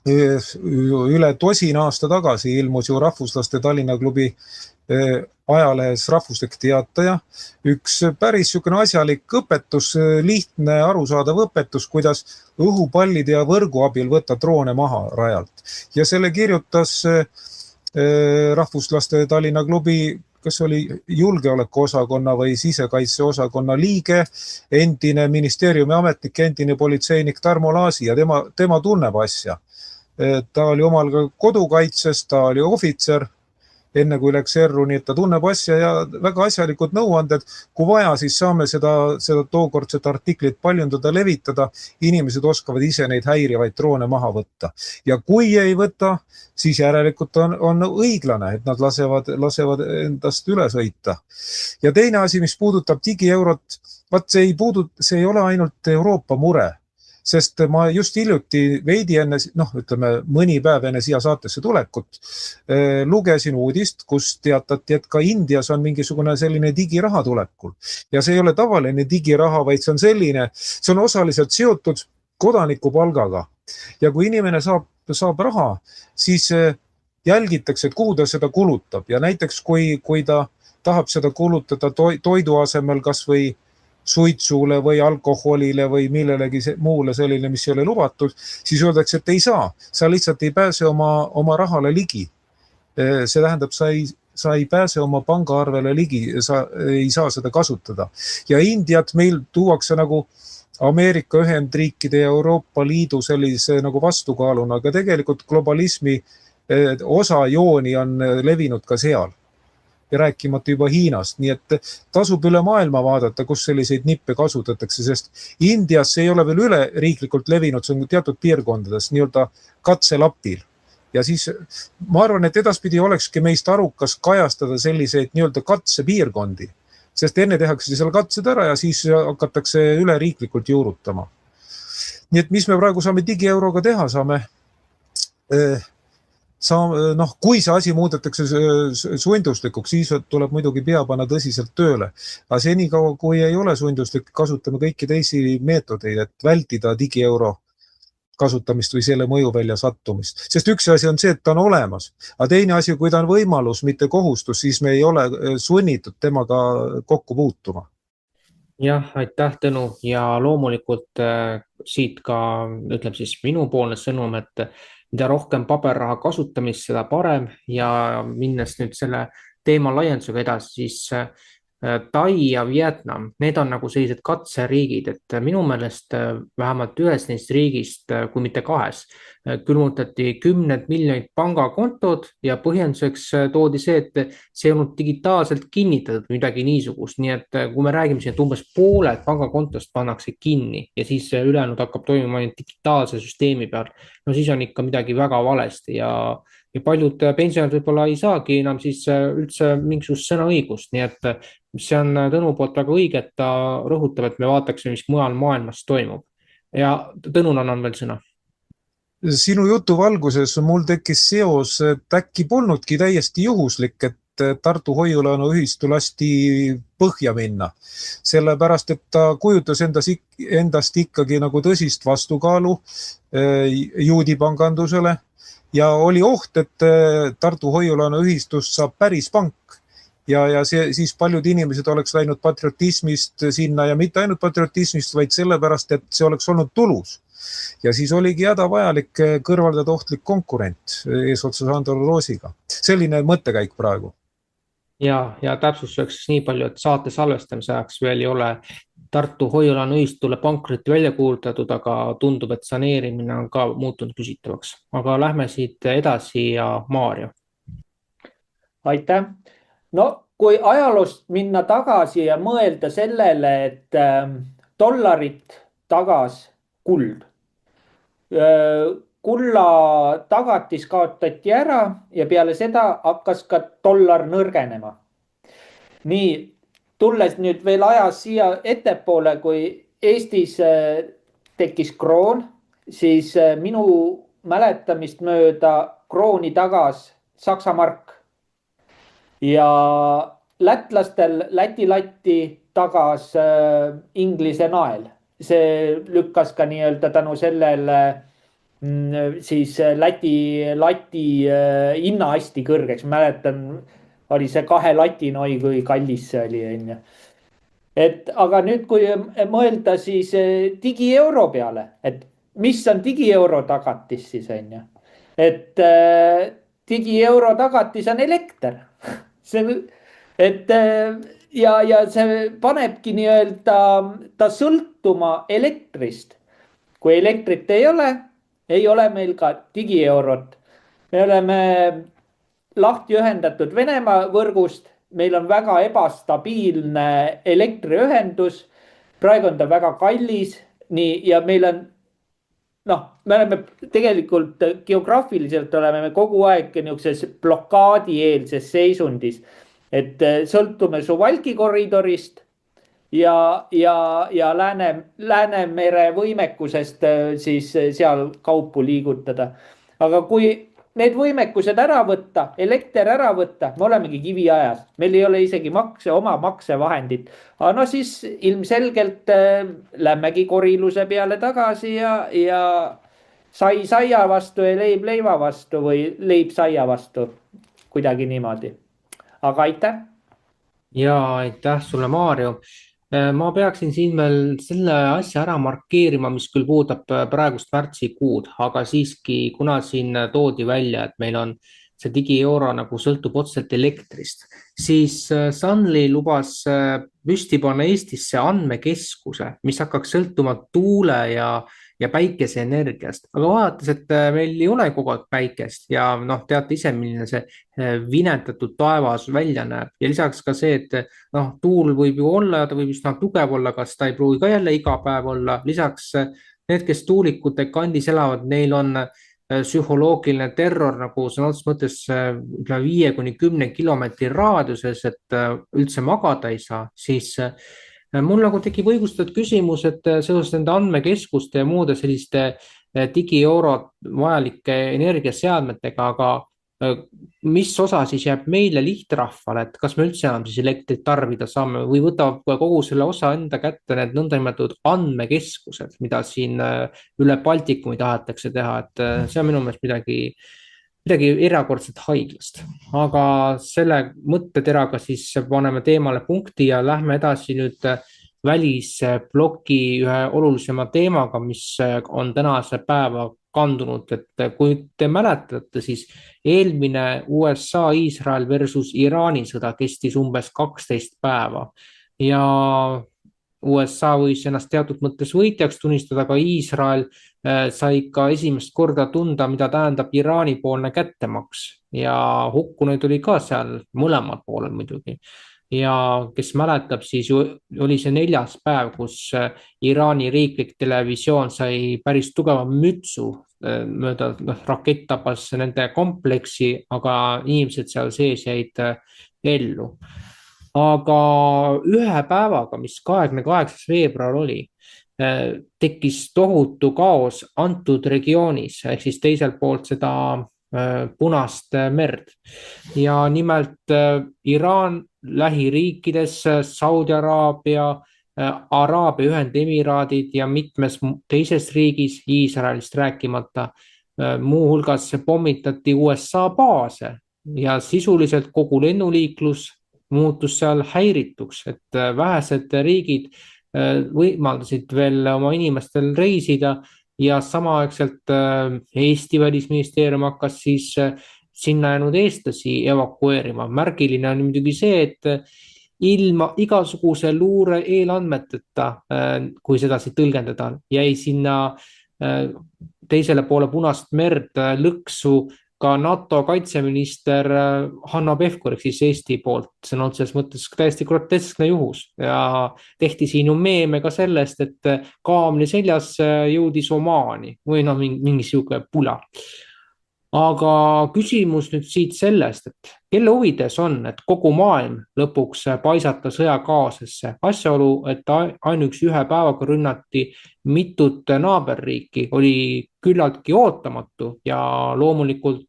üle 10 aasta tagasi ilmus ju rahvuslaste Tallinna klubi ajalehes Rahvuslik Teataja, üks päris niisugune asjalik õpetus, lihtne arusaadav õpetus, kuidas õhupallide ja võrgu abil võtta droone maha rajalt. Ja selle kirjutas Rahvuslaste Tallinna klubi, kas oli julgeolekuosakonna või sisekaitseosakonna liige, endine ministeeriumi ametnik, endine politseinik Tarmo Laasi ja tema tunneb asja. Ta oli omal ka kodukaitses, ta oli ohvitser, enne kui läks erru, nii et ta tunneb asja ja väga asjalikud nõuanded. Kui vaja, siis saame seda tookordset artiklit paljundada, levitada. Inimesed oskavad ise neid häirivaid droone maha võtta. Ja kui ei võta, siis järelikult on õiglane, et nad lasevad endast üle sõita. Ja teine asi, mis puudutab digieurot, see ei ole ainult Euroopa mure. Sest ma just hiljuti veidi enne, ütleme mõni päev enne siia saatesse tulekut, lugesin uudist, kus teatati, et ka Indias on mingisugune selline digiraha tulekul. Ja see ei ole tavaline digiraha, vaid see on osaliselt seotud kodanikupalgaga. Ja kui inimene saab raha, siis jälgitakse, et kuhu ta seda kulutab. Ja näiteks, kui ta tahab seda kulutada toidu asemel kas või suitsule või alkoholile või millelegi muule selline, mis ei ole lubatud, siis öeldakse, et ei saa. Sa lihtsalt ei pääse oma rahale ligi. See tähendab, sa ei pääse oma pangaarvele ligi, sa ei saa seda kasutada. Ja Indiat meil tuuakse nagu Ameerika Ühendriikide ja Euroopa Liidu sellise nagu vastukaaluna, aga tegelikult globalismi osa jooni on levinud ka seal. Ja rääkimata juba Hiinast, nii et tasub üle maailma vaadata, kus selliseid nippe kasutatakse, sest Indias ei ole veel üle riiklikult levinud, see on teatud piirkondades nii-öelda katselapil. Ja siis ma arvan, et edaspidi olekski meist arukas kajastada selliseid nii-öelda katsepiirkondi, sest enne tehakse seal katsed ära ja siis hakatakse üle riiklikult juurutama. Nii et mis me praegu saame digieuroga teha, kui see asi muudetakse sunduslikuks, siis tuleb muidugi pea panna tõsiselt tööle. Aga senikaua, kui ei ole sunduslik, kasutame kõiki teisi meetodeid, et vältida digieuro kasutamist või selle mõjuvälja sattumist. Sest üks asi on see, et ta on olemas. Aga teine asi, kui ta on võimalus, mitte kohustus, siis me ei ole sunnitud temaga kokku puutuma. Jah, aitäh Tõnu ja loomulikult siit ka ütleb siis minupoolne sõnum, et mida rohkem paberraha kasutamist, seda parem ja minnes nüüd selle teema laiendusega edasi, siis Tai ja Vietnam, need on nagu sellised katseriigid, et minu meelest vähemalt ühes neist riigist, kui mitte kahes, külmutati 10 miljonit pangakontod ja põhjenduseks toodi see, et see ei olnud digitaalselt kinnitatud midagi niisugust. Nii et kui me räägime siin, et umbes pooled pangakontost pannakse kinni ja siis ülejäänud hakkab toimima digitaalse süsteemi peal, no siis on ikka midagi väga valesti ja paljud pensionärid võib-olla ei saagi enam siis üldse mingisugust sõnaõigust. Nii et see on Tõnu poolt väga õige, et ta rõhutab, et me vaataksime, mis mujal maailmas toimub. Ja Tõnul annan veel sõna. Sinu jutu valguses mul tekkis seos, et äkki polnudki täiesti juhuslik, et Tartu Hoiulaenu ühistu lasti põhja minna. Sellepärast, et ta kujutas endast ikkagi nagu tõsist vastukaalu juudipangandusele ja oli oht, et Tartu Hoiulaenu ühistust saab päris pank. Ja siis paljud inimesed oleks läinud patriotismist sinna ja mitte ainult patriotismist, vaid sellepärast, et see oleks olnud tulus. Ja siis oligi hädavajalik kõrvaldada ohtlik konkurent eesotsa Sandro Roosiga. Selline mõttekäik praegu. Ja täpsustuseks nii palju, et saate salvestamise ajaks veel ei ole Tartu hoiu-laenu ühistule pankroti välja kuulutatud, aga tundub, et saneerimine on ka muutunud küsitavaks. Aga lähme siit edasi ja Maarja. Aitäh. No kui ajaloost minna tagasi ja mõelda sellele, et dollarit tagas kuld. Kulla tagatis kaotati ära ja peale seda hakkas ka dollar nõrgenema. Nii, tulles nüüd veel ajas siia ettepoole, kui Eestis tekkis kroon, siis minu mäletamist mööda krooni tagas Saksa mark. Ja lätlastel Läti-Latti tagas Inglise nael. See lükkas ka nii-öelda tänu sellele siis Läti-Lati hinna hästi kõrgeks. Mäletan, oli see 2 lati, oi kui kallis see oli. Aga nüüd, kui mõelda siis digieuro peale, et mis on digieuro tagatis siis on? Et digieuro tagatis on elekter. Ja see panebki nii-öelda ta sõltuma elektrist. Kui elektrit ei ole meil ka digieurot. Me oleme lahti ühendatud Venemaa võrgust. Meil on väga ebastabiilne elektriühendus. Praegu on ta väga kallis. Ja meil on, me oleme tegelikult geograafiliselt oleme me kogu aeg niisuguses blokaadieelses seisundis. Et sõltume Suwalki koridorist ja Läänemere võimekusest siis seal kaupu liigutada. Aga kui need võimekused ära võtta, elekter ära võtta, me olemegi kiviajas. Meil ei ole isegi oma maksevahendit. Aga siis ilmselgelt lämmegi koriluse peale tagasi ja sai saia vastu ja leib leiva vastu või leib saia vastu. Kuidagi niimoodi. Aga aitäh. Ja aitäh sulle, Maarjo. Ma peaksin siin veel selle asja ära markeerima, mis küll puudab praegust märtsikuud, aga siiski, kuna siin toodi välja, et meil on see digieuro nagu sõltub otseselt elektrist, siis Sunly lubas püsti panna Eestisse andmekeskuse, mis hakkaks sõltuma tuule ja päikeseenergiast. Aga vaadates, et meil ei ole kogu aeg päikest ja teate ise, milline see vinetatud taevas välja näeb. Ja lisaks ka see, et tuul võib ju olla ja ta võib üsna tugev olla, kas ta ei pruugi ka jälle iga päev olla. Lisaks need, kes tuulikute kandis elavad, neil on psühholoogiline terror nagu sõna otseses mõttes 5-10 kilomeetri raadiuses, et üldse magada ei saa, siis mul nagu tekib õigustatud küsimus, et seoses nende andmekeskuste ja muude selliste digieuro vajalike energiaseadmetega, aga mis osa siis jääb meile lihtrahvale, et kas me üldse enam siis elektrit tarbida saame või võtab kogu selle osa enda kätte need nõndanimetatud andmekeskused, mida siin üle Baltikumi tahetakse teha, et see on minu meelest midagi erakordselt haiglast. Aga selle mõtteteraga siis paneme teemale punkti ja lähme edasi nüüd välisbloki ühe olulisema teemaga, mis on tänase päeva kandunud. Et kui te mäletate, siis eelmine USA, Iisrael versus Iraani sõda kestis umbes 12 päeva ja USA võis ennast teatud mõttes võitjaks tunnistada, aga Iisrael sai ka esimest korda tunda, mida tähendab Iraani poolne kättemaks ja hukkunuid oli ka seal mõlemad poolel muidugi. Ja kes mäletab, siis oli see 4. päev, kus Iraani riiklik televisioon sai päris tugeva mütsu mööda, rakett tabas nende kompleksi, aga inimesed seal sees jäid ellu. Aga ühe päevaga, mis 28. veebruar oli, tekkis tohutu kaos antud regioonis, ehk siis teisel poolt seda Punast merd. Ja nimelt Iraan, lähiriikides, Saudi Araabia, Araabia Ühendemiraadid ja mitmes teises riigis, Iisraelist rääkimata, muuhulgas pommitati USA baase ja sisuliselt kogu lennuliiklus muutus seal häirituks, et vähesed riigid võimaldasid veel oma inimestel reisida ja samaaegselt Eesti välisministeerium hakkas siis sinna jäänud eestlasi evakueerima. Märgiline on muidugi see, et ilma igasuguse luure eelandmeteta, kui sedasi tõlgendada, jäi sinna teisele poole Punast merd lõksu ka NATO kaitseminister Hanno Pevkur ehk siis Eesti poolt, sõna otseses mõttes täiesti groteskne juhus ja tehti siin ju meeme ka sellest, et kaamli seljas jõudis Omaani või noh, mingi sihuke pula. Aga küsimus nüüd siit sellest, et kelle huvides on, et kogu maailm lõpuks paisata sõjakaosesse. Asjaolu, et ainuüksi ühe päevaga rünnati mitut naaberriiki, oli küllaltki ootamatu ja loomulikult,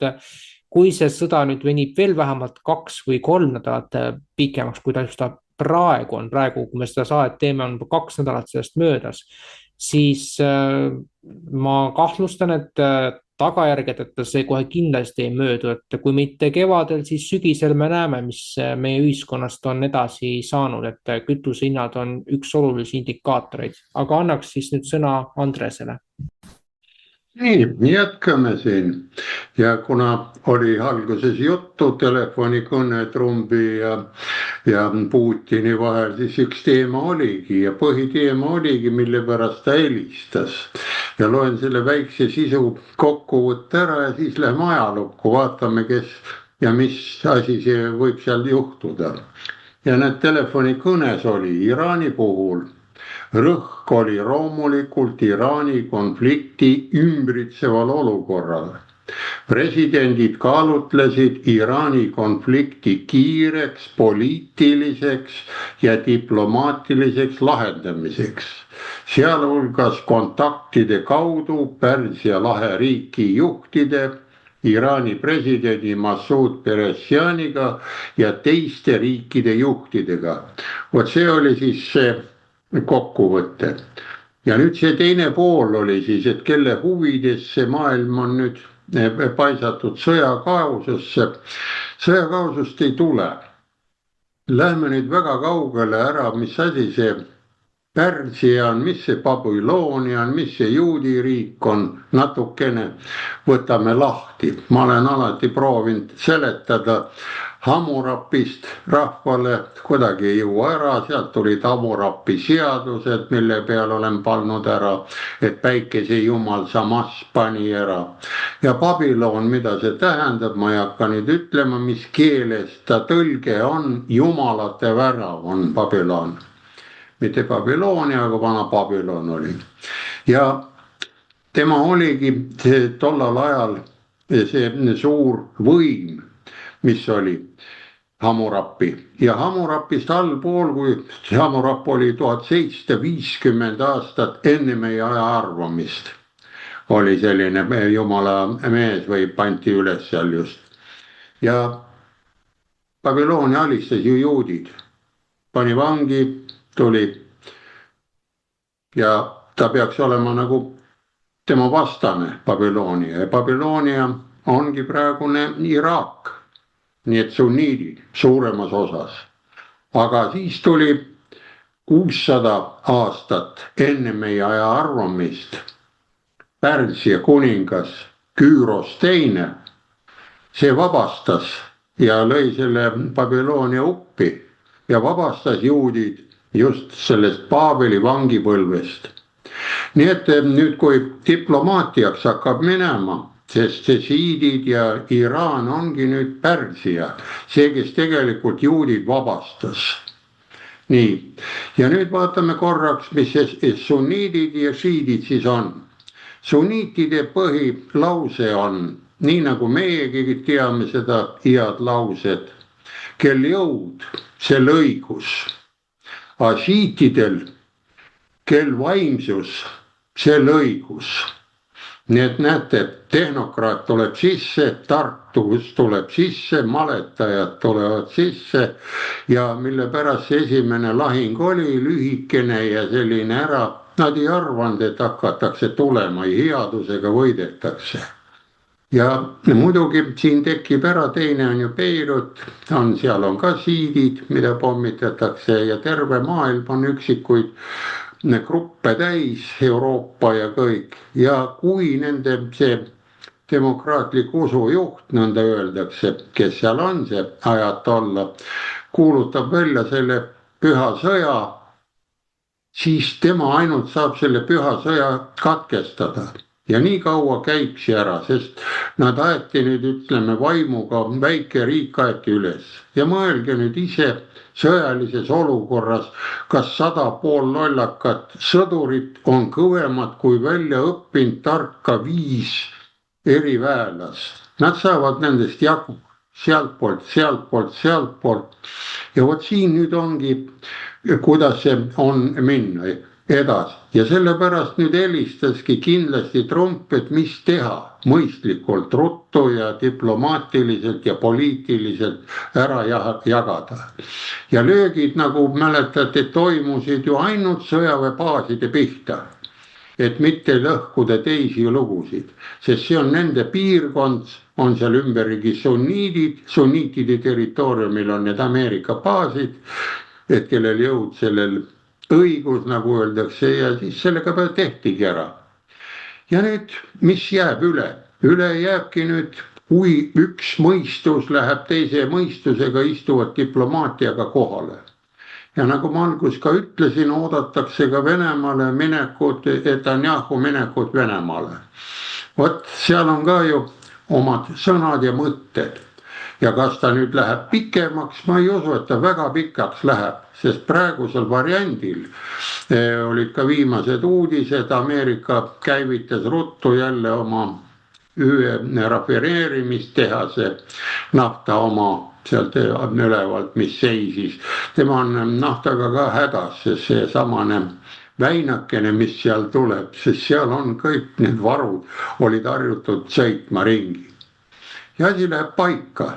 kui see sõda nüüd venib veel vähemalt 2 või 3 nädalat pikemaks, kui ta praegu on, kui me seda saadet teeme, on 2 nädalat sellest möödas, siis ma kahtlustan, et tagajärgedeta see kohe kindlasti ei möödu, et kui mitte kevadel, siis sügisel me näeme, mis meie ühiskonnast on edasi saanud, et kütusehinnad on üks olulisi indikaatoreid, aga annaks siis nüüd sõna Andresele. Nii, jätkame siin ja kuna oli alguses juttu telefonikõne Trumpi ja Putini vahel, siis üks teema oligi ja põhiteema oligi, mille pärast ta helistas. Ja loen selle väikse sisu kokkuvõtte ära ja siis lähme ajalukku, vaatame, kes ja mis asi see võib seal juhtuda. Ja need telefonikõnes oli Iraani puhul. Rõhk oli loomulikult Iraani konflikti ümbritseval olukorral. Presidendid kaalutlesid Iraani konflikti kiireks, poliitiliseks ja diplomaatiliseks lahendamiseks, sealhulgas kontaktide kaudu Pärsia lahe riiki juhtide, Iraani presidendi Masoud Peresjaniga ja teiste riikide juhtidega. Vot see oli siis see kokkuvõte. Ja nüüd see teine pool oli siis, et kelle huvides see maailm on nüüd paisatud sõjakaosusse. Sõjakaosust ei tule. Lähme nüüd väga kaugele ära, mis asi see Pärsia on, mis see Babyloonia on, mis see juudi riik on, natukene võtame lahti. Ma olen alati proovinud seletada Hammurapist rahvale, kuidagi ei jõua ära, sealt tulid Hammurapi seadused, mille peal olen pannud ära, et päikese jumal Samas pani ära. Ja Babylon, mida see tähendab, ma ei hakka nüüd ütlema, mis keeles ta tõlge on, jumalate värav on Babylon. Mitte Babylonia, aga vana Babylon oli. Ja tema oligi tollal ajal see suur võim, mis oli Hammurapi. Ja Hammurapist allpool, kui Hammurap oli 1750 aastat enne meie aja arvamist, oli selline jumala mees või panti üles seal just. Ja Babyloonia alistas ju juudid, pani vangi, tuli ja ta peaks olema nagu tema vastane Babyloonia ja Babyloonia ongi praegune Iraak, nii et sunniidid suuremas osas. Aga siis tuli 600 aastat enne meie aja arvamist Pärsia kuningas Küüros teine, see vabastas ja lõi selle Babyloonia uppi ja vabastas juudid just sellest Paabeli vangipõlvest. Nii et nüüd, kui diplomaatiaks hakkab minema, sest sesiidid ja Iraan ongi nüüd Pärsia, see, kes tegelikult juudid vabastas. Nii, ja nüüd vaatame korraks, mis sunniidid ja šiidid siis on. Sunniitide põhilause on, nii nagu meiegi teame seda head lauset, kel jõud, sel õigus. Šiitidel, kel vaimsus, sel õigus. Nii et näete, tehnokraat tuleb sisse, Tartus tuleb sisse, maletajad tulevad sisse ja mille pärast see esimene lahing oli lühikene ja selline ära, nad ei arvanud, et hakatakse tulema, headusega võidetakse. Ja muidugi siin tekib ära, teine on ju Beirut, seal on ka siidid, mida pommitatakse ja terve maailm on üksikuid gruppe täis, Euroopa ja kõik. Ja kui nende see demokraatlik usujuht, nõnda öeldakse, kes seal on, see ajatolla, kuulutab välja selle püha sõja, siis tema ainult saab selle püha sõja katkestada. Ja nii kaua käib see ära, sest nad aeti nüüd, ütleme, vaimuga, väike riik aeti üles. Ja mõelge nüüd ise sõjalises olukorras, kas 100 poollollakat sõdurit on kõvemad kui välja õppinud tarka 5 eriväelast. Nad saavad nendest jagu sealtpoolt. Ja vot siin nüüd ongi, kuidas see on minna edasi. Ja sellepärast nüüd helistaski kindlasti Trump, et mis teha mõistlikult, ruttu ja diplomaatiliselt ja poliitiliselt ära jagada. Ja löögid, nagu mäletate, toimusid ju ainult sõjaväebaaside pihta, et mitte lõhkuda teisi lugusid, sest see on nende piirkond, on seal ümberigi sunniitide territooriumil on need Ameerika baasid, et kellel jõud sellel õigus, nagu öeldakse, ja siis sellega tehtigi ära. Ja nüüd, mis jääb üle? Üle jääbki nüüd, kui üks mõistus läheb teise mõistusega, istuvad diplomaatiaga kohale. Ja nagu ma algus ka ütlesin, oodatakse ka Venemaale minekut, Netanyahu minekut Venemaale. Vot seal on ka ju omad sõnad ja mõtted. Ja kas ta nüüd läheb pikemaks, ma ei usu, et ta väga pikaks läheb, sest praegusel variandil olid ka viimased uudised, Ameerika käivitas ruttu jälle oma rafineerimistehase nafta oma sealt ülevalt, mis seisis. Tema on naftaga ka hädas, sest see samane väinakene, mis seal tuleb, sest seal on kõik need varud, olid harjutud sõitma ringi. Ja asi läheb paika.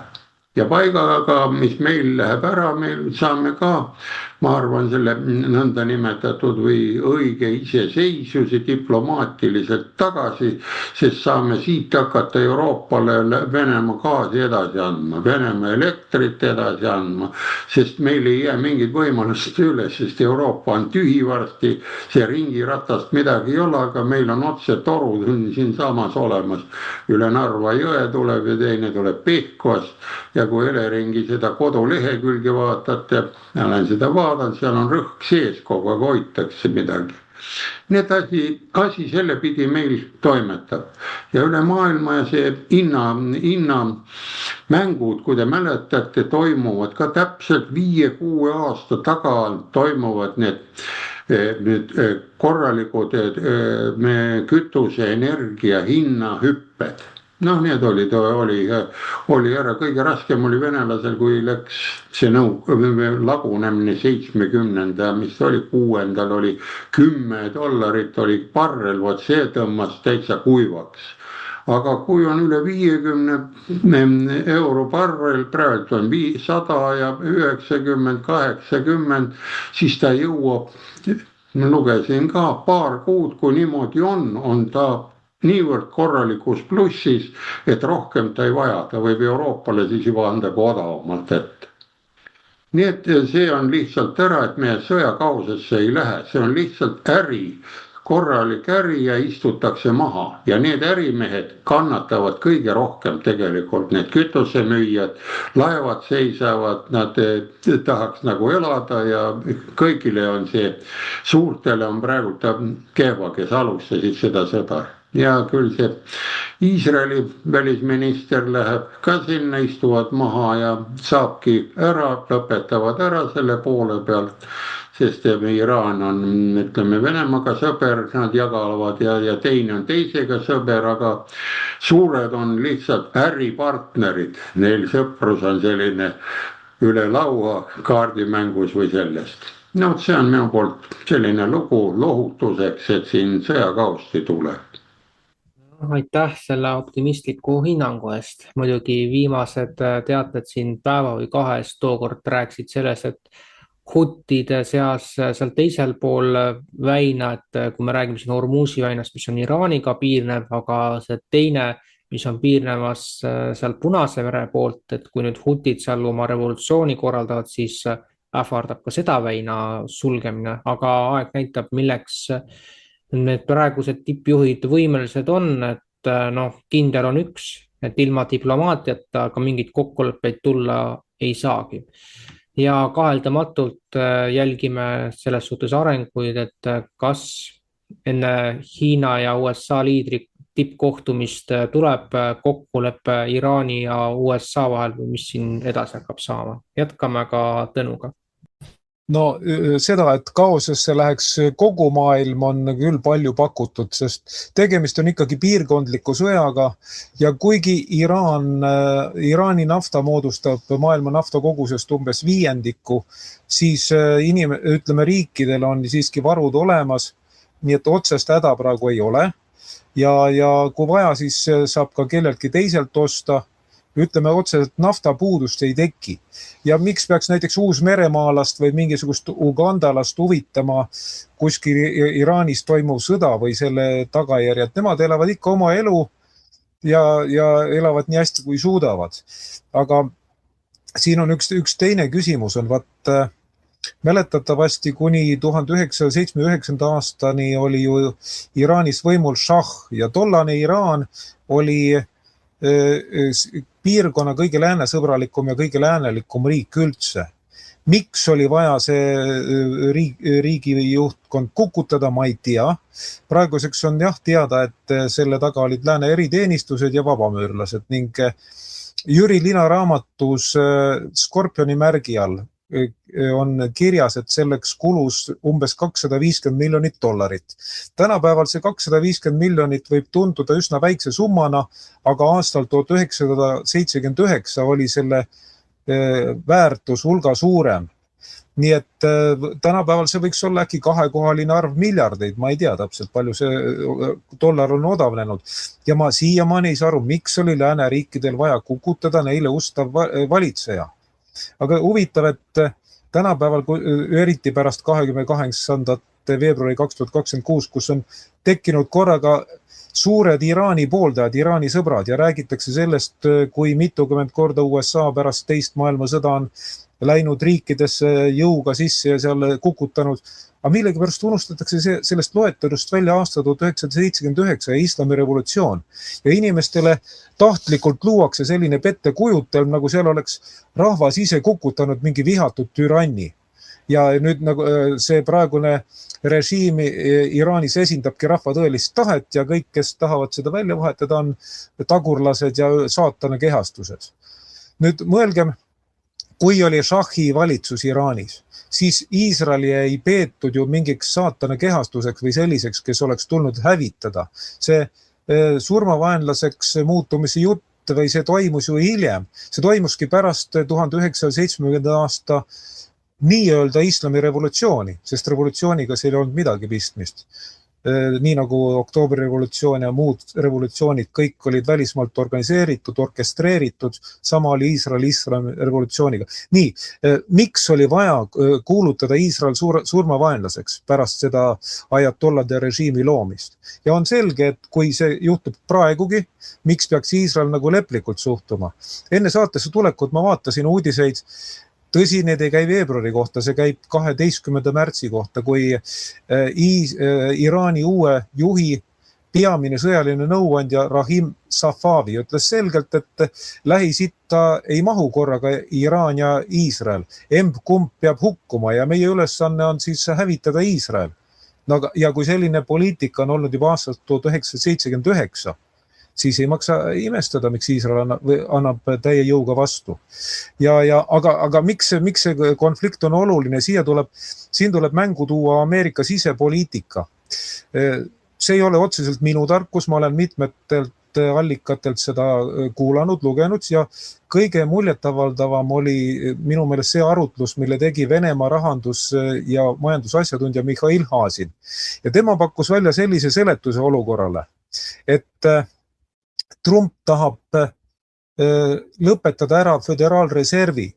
Ja paigaga, mis meil läheb ära, meil saame ka, ma arvan, selle nõnda nimetatud või õige iseseisvuse diplomaatiliselt tagasi, sest saame siit hakata Euroopale Venemaa gaasi edasi andma, Venemaa elektrit edasi andma, sest meil ei jää mingid võimalused üles, sest Euroopa on tühi varsti, see ringiratast midagi ei ole, aga meil on otse torud siin samas olemas. Üle Narva jõe tuleb ja teine tuleb Pihkvast. Ja kui Eleringi seda kodulehekülge vaatate, olen seda vaadanud, seal on rõhk sees, kogu aeg hoitakse midagi. Nii et asi selle pidi meil toimetab. Ja üle maailma ja see hinna mängud, kui te mäletate, toimuvad ka täpselt 5-6 aasta taga toimuvad need korralikud kütuse energia hinna hüpped. Noh, need oli ära, kõige raskem oli venelasel, kui läks see lagunemine 70, mis oli 6, oli $10 oli barrel, vot see tõmmas täitsa kuivaks. Aga kui on üle 50 euro barrel, praegu on 100 ja 90, 80, siis ta jõuab, ma lugesin ka paar kuud, kui niimoodi on ta niivõrd korralikus plussis, et rohkem ta ei vaja, ta võib Euroopale siis juba anda ka odavamalt ette. Nii et see on lihtsalt ära, et meie sõjakausesse ei lähe, see on lihtsalt äri, korralik äri ja istutakse maha. Ja need ärimehed kannatavad kõige rohkem tegelikult, need kütusemüüjad, laevad seisavad, nad tahaks nagu elada ja kõigile on see, suurtele on praegu kehva, kes alustasid seda sõda. Ja küll see Iisraeli välisminister läheb ka sinna, istuvad maha ja saabki ära, lõpetavad ära selle poole pealt, sest Iraan on, ütleme, Venemaaga sõber, nad jagavad ja teine on teisega sõber, aga suured on lihtsalt äripartnerid, neil sõprus on selline üle laua kaardimängus või sellest. No see on minu poolt selline lugu lohutuseks, et siin sõjakausti tuleb. Aitäh selle optimistliku hinnangu eest. Muidugi viimased teated siin päeva või 2 tookord rääksid selles, et huttide seas seal teisel pool väina, et kui me räägime siin Hormuzi väinast, mis on Iraaniga piirnev, aga see teine, mis on piirnemas seal Punase mere poolt, et kui nüüd hutid seal oma revolutsiooni korraldavad, siis ähvardab ka seda väina sulgemine, aga aeg näitab, milleks need praegused tippjuhid võimelised on, et kindel on üks, et ilma diplomaatiata ka mingit kokkuleppeid tulla ei saagi. Ja kaheldamatult jälgime selles suhtes arenguid, et kas enne Hiina ja USA liidri tippkohtumist tuleb kokkulepe Iraani ja USA vahel või mis siin edasi hakkab saama. Jätkame ka Tõnuga. No seda, et kaosesse läheks kogu maailm on küll palju pakutud, sest tegemist on ikkagi piirkondliku sõjaga ja kuigi Iraani nafta moodustab maailma naftakogusest umbes 5%, siis riikidel on siiski varud olemas, nii et otsest häda praegu ei ole ja kui vaja, siis saab ka kelleltki teiselt osta. Ütleme otse, et naftapuudust ei teki. Ja miks peaks näiteks Uus-Meremaalast või mingisugust Ugandalast huvitama kuskil Iraanis toimuv sõda või selle tagajärjed? Nemad elavad ikka oma elu ja elavad nii hästi, kui suudavad. Aga siin on üks teine küsimus on, mäletatavasti kuni 1979. aastani oli ju Iraanis võimul šah ja tollane Iraan oli piirkonna kõige läänesõbralikum ja kõige läänelikum riik üldse. Miks oli vaja see riigi juhtkond kukutada, ma ei tea. Praeguseks on teada, et selle taga olid lääne eriteenistused ja vabamüürlased ning Jüri Lina raamatus Skorpioni märgi all on kirjas, et selleks kulus umbes $250 miljonit. Tänapäeval see 250 miljonit võib tunduda üsna väikse summana, aga aastal 1979 oli selle väärtus hulga suurem. Nii et tänapäeval see võiks olla äkki kahekohaline arv miljardeid, ma ei tea täpselt, palju see dollar on odavnenud. Ja ma siiamaani ei saa aru, miks oli lääneriikidel vaja kukutada neile ustav valitseja. Aga huvitav, et tänapäeval, eriti pärast 28. veebruari 2026, kus on tekkinud korraga suured Iraani pooldajad, Iraani sõbrad ja räägitakse sellest, kui mitukümmend korda USA pärast teist maailmasõda on läinud riikidesse jõuga sisse ja seal kukutanud. Aga millegipärast unustatakse sellest loetelust välja aasta 1979 ja islami revolutsioon. Ja inimestele tahtlikult luuakse selline pettekujutelm, nagu seal oleks rahvas ise kukutanud mingi vihatud türanni. Ja nüüd nagu see praegune režiim Iraanis esindabki rahva tõelist tahet ja kõik, kes tahavad seda välja vahetada, on tagurlased ja saatana kehastused. Nüüd mõelgem, kui oli šahi valitsus Iraanis, siis Iisraeli ei peetud ju mingiks saatana kehastuseks või selliseks, kes oleks tulnud hävitada. See surmavaenlaseks muutumise jutt või see toimus ju hiljem. See toimuski pärast 1970. aasta nii-öelda islami revolutsiooni, sest revolutsiooniga see ei olnud midagi pistmist. Nii nagu oktoobri revolutsioon ja muud revolutsioonid, kõik olid välismaalt organiseeritud, orkestreeritud, sama oli Iisraeli revolutsiooniga. Nii, miks oli vaja kuulutada Iisrael surmavaenlaseks pärast seda ajatollade režiimi loomist? Ja on selge, et kui see juhtub praegugi, miks peaks Iisrael nagu leplikult suhtuma? Enne saatesse tulekut ma vaatasin uudiseid, tõsi, need ei käi veebruari kohta, see käib 12. märtsi kohta, kui Iraani uue juhi peamine sõjaline nõuandja Rahim Safavi ütles selgelt, et Lähis-Itta ei mahu korraga Iraan ja Iisrael. Emb-kumb peab hukkuma ja meie ülesanne on siis hävitada Iisrael. Ja kui selline poliitika on olnud juba aastast 1979, siis ei maksa imestada, miks Iisrael annab täie jõuga vastu. Aga miks see konflikt on oluline? Siin tuleb mängu tuua Ameerika sisepoliitika. See ei ole otseselt minu tarkus, ma olen mitmetelt allikatelt seda kuulanud, lugenud ja kõige muljetavaldavam oli minu meelest see arutlus, mille tegi Venemaa rahandus- ja majandusasjatundja Mihhail Haasin. Ja tema pakkus välja sellise seletuse olukorrale, et Trump tahab lõpetada ära föderaalreservi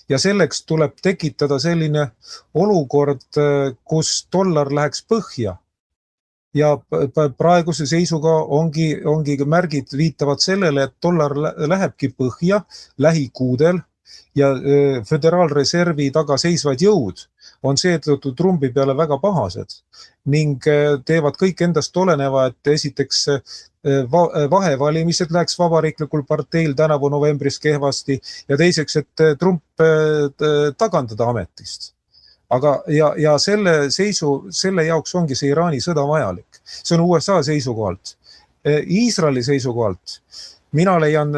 ja selleks tuleb tekitada selline olukord, kus dollar läheks põhja. Ja praeguse seisuga ongi märgid viitavad sellele, et dollar lähebki põhja lähikuudel ja föderaalreservi taga seisvad jõud on seetõttu Trumpi peale väga pahased ning teevad kõik endast oleneva, et esiteks vahevalimised läheks vabariiklikul parteil tänavu novembris kehvasti ja teiseks, et Trump tagandada ametist. Aga ja selle jaoks ongi see Iraani sõda vajalik. See on USA seisukohalt. Iisraeli seisukohalt mina leian,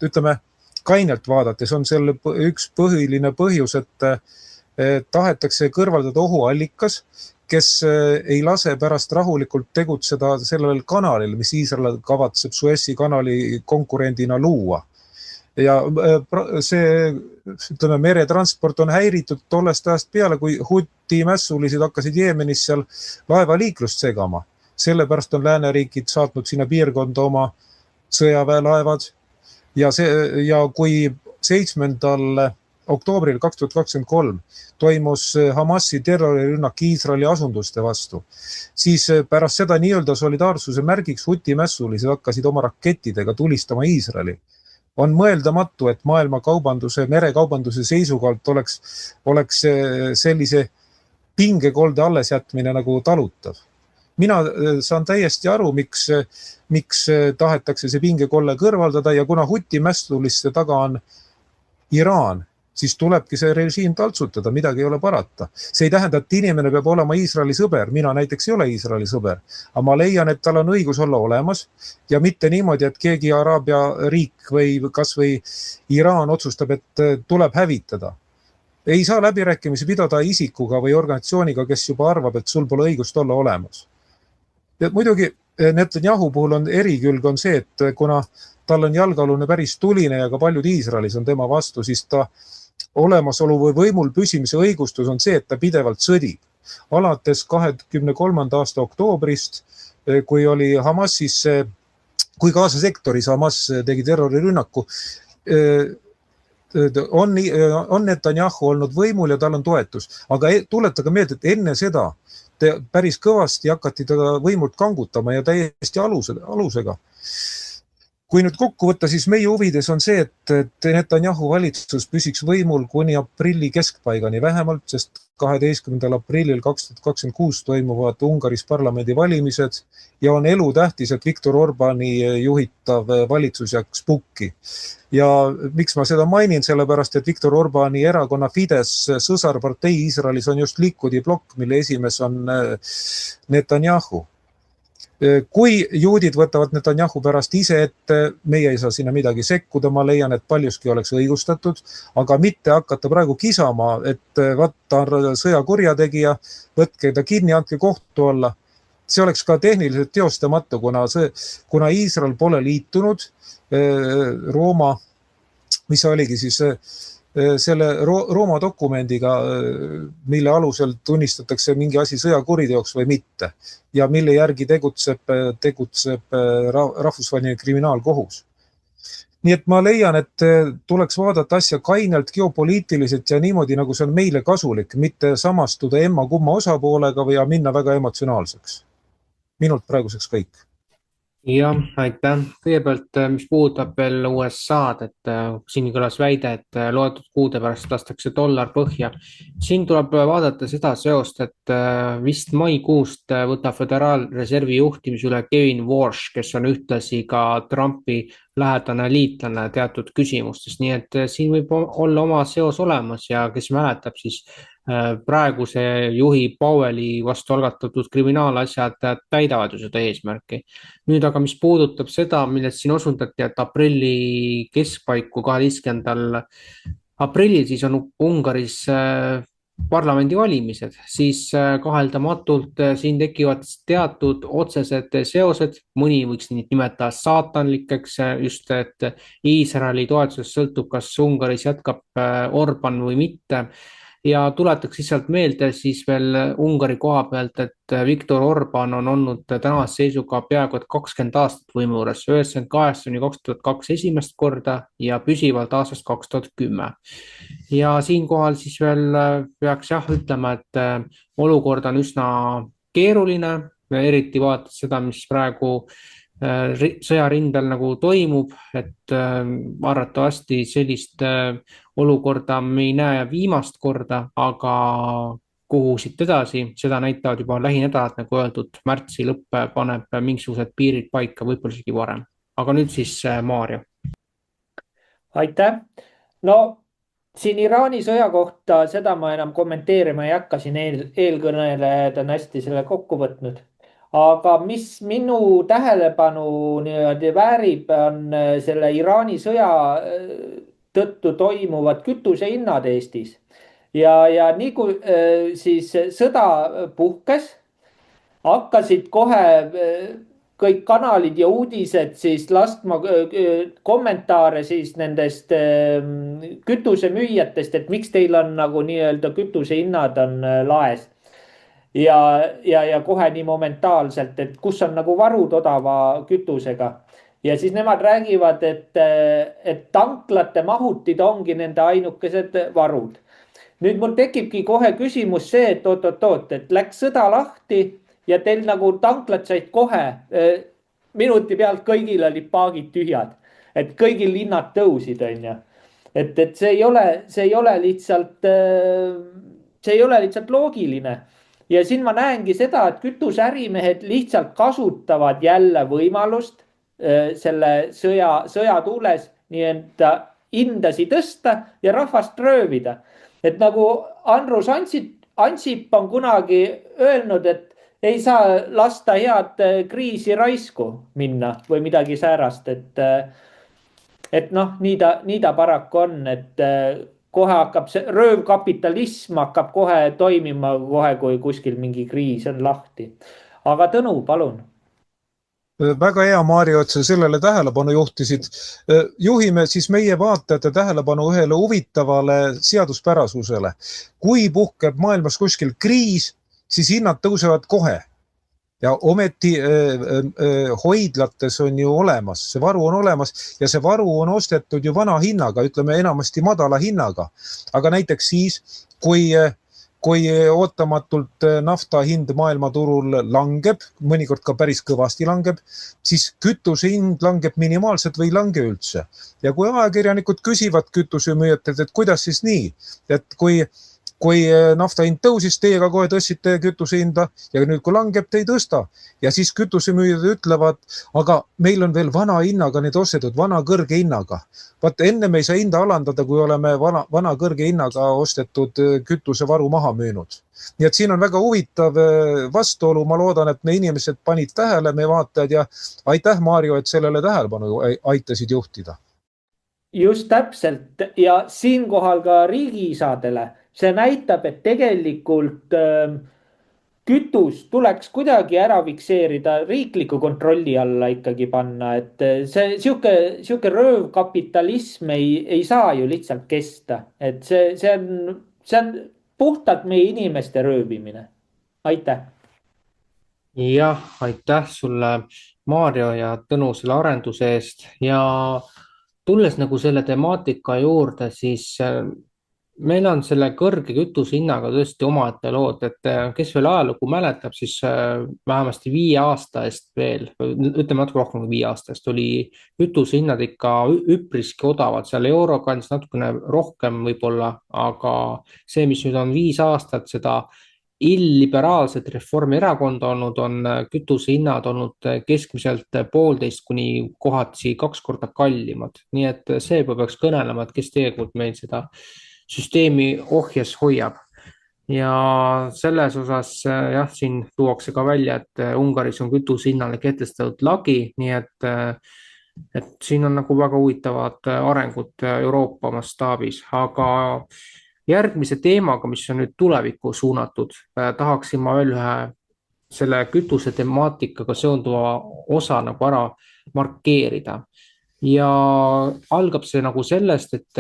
ütleme, kainelt vaadates on selle üks põhiline põhjus, et tahetakse kõrvaldada ohuallikas, kes ei lase pärast rahulikult tegutseda sellel kanalil, mis Iisrael kavatseb Suessi kanali konkurendina luua. Ja see, ütleme, meretransport on häiritud tollest ajast peale, kui Huti mässulised hakkasid Jeemenis seal laevaliiklust segama. Sellepärast on lääneriigid saatnud sinna piirkonda oma sõjaväelaevad ja kui 7. oktoobril 2023 toimus Hamasi terrorirünnak Iisraeli asunduste vastu, siis pärast seda nii-öelda solidaarsuse märgiks Huti mässulised hakkasid oma rakettidega tulistama Iisraeli. On mõeldamatu, et maailma kaubanduse, merekaubanduse seisukohalt oleks sellise pingekolde alles jätmine nagu talutav. Mina saan täiesti aru, miks tahetakse see pingekolle kõrvaldada ja kuna Huti mässuliste taga on Iraan, siis tulebki see režiim taltsutada, midagi ei ole parata. See ei tähenda, et inimene peab olema Iisraeli sõber. Mina näiteks ei ole Iisraeli sõber, aga ma leian, et tal on õigus olla olemas ja mitte niimoodi, et keegi Araabia riik või kas või Iraan otsustab, et tuleb hävitada. Ei saa läbirääkimisi pidada isikuga või organisatsiooniga, kes juba arvab, et sul pole õigust olla olemas. Ja muidugi Netanyahu puhul on erikülg on see, et kuna tal on jalgealune päris tuline ja ka paljud Iisraelis on tema vastu, siis ta olemasolu või võimul püsimise õigustus on see, et ta pidevalt sõdib. Alates 23. aasta oktoobrist, kui oli Hamasis, kui Gaza sektoris Hamas tegi terrorirünnaku, on Netanyahu olnud võimul ja tal on toetus. Aga tuletage meelde, et enne seda päris kõvasti hakati teda võimult kangutama ja täiesti alusega. Kui nüüd kokku võtta, siis meie huvides on see, et Netanyahu valitsus püsiks võimul kuni aprilli keskpaigani vähemalt, sest 12. aprillil 2026 toimuvad Ungaris parlamendi valimised ja on elutähtis, et Viktor Orbani juhitav valitsus jääks pukki. Ja miks ma seda mainin, sellepärast, et Viktor Orbani erakonna Fides sõsarpartei Iisraelis on just Likudi blokk, mille esimees on Netanyahu. Kui juudid võtavad Netanyahu pärast ise ette, meie ei saa sinna midagi sekkuda, ma leian, et paljuski oleks õigustatud, aga mitte hakata praegu kisama, et võtta sõjakurjategija, võtke ta kinni, andke kohtu alla. See oleks ka tehniliselt teostamatu, kuna Iisrael pole liitunud Rooma, mis oligi siis selle Rooma dokumendiga, mille alusel tunnistatakse mingi asi sõjakuriteoks või mitte ja mille järgi tegutseb rahvusvaheline kriminaalkohus. Nii et ma leian, et tuleks vaadata asja kainelt geopoliitiliselt ja niimoodi, nagu see on meile kasulik, mitte samastuda emma kumma osapoolega või minna väga emotsionaalseks. Minult praeguseks kõik. Jah, aitäh. Kõigepealt, mis puudutab veel USA-d, et siin kõlas väide, et loetud kuude pärast lastakse dollar põhja. Siin tuleb vaadata seda seost, et vist maikuust võtab Föderaalreservi juhtimise üle Kevin Warsh, kes on ühtlasi ka Trumpi lähedane liitlane teatud küsimustes. Nii et siin võib olla oma seos olemas ja kes mäletab, siis praeguse juhi Powelli vastu algatatud kriminaalasjad täidavad ju seda eesmärki. Nüüd aga mis puudutab seda, millest siin osundati, et aprilli keskpaiku 12. aprillil siis on Ungaris parlamendivalimised, siis kaheldamatult siin tekivad teatud otsesed seosed, mõni võiks nimetada saatanlikeks, just et Iisraeli toetusest sõltub, kas Ungaris jätkab Orban või mitte. Ja tuletaks lihtsalt meelde siis veel Ungari koha pealt, et Viktor Orban on olnud tänase seisuga peaaegu 20 aastat võimu juures, 1998–2002 esimest korda ja püsivalt aastast 2010. Ja siinkohal siis veel peaks ütlema, et olukord on üsna keeruline, eriti vaadates seda, mis praegu sõjarindel nagu toimub, et arvatavasti sellist olukorda me ei näe viimast korda, aga kuhu siit edasi, seda näitavad juba lähinädalad, nagu öeldud, märtsi lõpp paneb mingisugused piirid paika, võib-olla isegi varem. Aga nüüd siis Maarja. Aitäh. No siin Iraani sõja kohta, seda ma enam kommenteerima ei hakka, siin eelkõnelejad on hästi selle kokku võtnud. Aga mis minu tähelepanu niimoodi väärib, on selle Iraani sõja tõttu toimuvad kütusehinnad Eestis. Ja nii kui siis sõda puhkes, hakkasid kohe kõik kanalid ja uudised siis laskma kommentaare siis nendest kütusemüüjatest, et miks teil on nagu nii-öelda kütusehinnad on laes. Ja kohe nii momentaalselt, et kus on nagu varud odava kütusega. Ja siis nemad räägivad, et tanklate mahutid ongi nende ainukesed varud. Nüüd mul tekibki kohe küsimus see, et oot, et läks sõda lahti ja teil nagu tanklad said kohe minuti pealt kõigil olid paagid tühjad, et kõigil hinnad tõusid, on ju. Et see ei ole lihtsalt loogiline. Ja siin ma näengi seda, et kütuseärimehed lihtsalt kasutavad jälle võimalust selle sõja tuules nii- öelda hindasid tõsta ja rahvast röövida. Et nagu Andrus Ansip on kunagi öelnud, et ei saa lasta head kriisi raisku minna või midagi säärast, et noh, nii ta paraku on, et kohe hakkab see röövkapitalism hakkab kohe toimima kohe, kui kuskil mingi kriis on lahti. Aga Tõnu, palun. Väga hea, Maarjo, et sa sellele tähelepanu juhtisid. Juhime siis meie vaatajate tähelepanu ühele huvitavale seaduspärasusele. Kui puhkeb maailmas kuskil kriis, siis hinnad tõusevad kohe. Ja ometi hoidlates on ju olemas, see varu on olemas ja see varu on ostetud ju vana hinnaga, ütleme enamasti madala hinnaga. Aga näiteks siis, kui ootamatult nafta hind maailmaturul langeb, mõnikord ka päris kõvasti langeb, siis kütuse hind langeb minimaalselt või ei lange üldse. Ja kui ajakirjanikud küsivad kütusemüüjatelt, et kuidas siis nii, et kui nafta hind tõusis, teiega kohe tõstsite kütuse hinda ja nüüd kui langeb, te ei tõsta. Ja siis kütusemüüjad ütlevad, aga meil on veel vana hinnaga need ostetud, vana kõrge hinnaga. Vaat enne me ei saa hinda alandada, kui oleme vana kõrge hinnaga ostetud kütusevaru maha müünud. Nii et siin on väga huvitav vastuolu. Ma loodan, et me inimesed panid tähele, me vaatajad ja aitäh, Maarjo, et sellele tähelepanu aitasid juhtida. Just täpselt ja siinkohal ka riigiisadele. See näitab, et tegelikult kütus tuleks kuidagi ära fikseerida, riikliku kontrolli alla ikkagi panna, et see siuke röövkapitalism ei saa ju lihtsalt kesta, et see on puhtalt meie inimeste röövimine. Aitäh. Jah, aitäh sulle, Maarjo ja Tõnu selle arenduse eest ja tulles nagu selle temaatika juurde, siis meil on selle kõrge kütusehinnaga tõesti omaette lood, et kes veel ajalugu mäletab, siis vähemasti 5 aasta eest veel, ütleme natuke rohkem kui 5 aasta eest, oli kütusehinnad ikka üpriski odavad, seal eurokandis natukene rohkem võib-olla, aga see, mis nüüd on 5 aastat seda illiberaalset Reformierakonda olnud, on kütusehinnad olnud keskmiselt 1,5 kuni kohati 2 korda kallimad. Nii et see peaks kõnelema, et kes tegelikult meil seda süsteemi ohjes hoiab. Ja selles osas jah, siin tuuakse ka välja, et Ungaris on kütusehinnale kehtestatud lagi, nii et siin on nagu väga huvitavad arengud Euroopa mastaabis, aga järgmise teemaga, mis on nüüd tulevikku suunatud, tahaksin ma veel ühe selle kütuse temaatikaga seonduva osa nagu ära markeerida. Ja algab see nagu sellest, et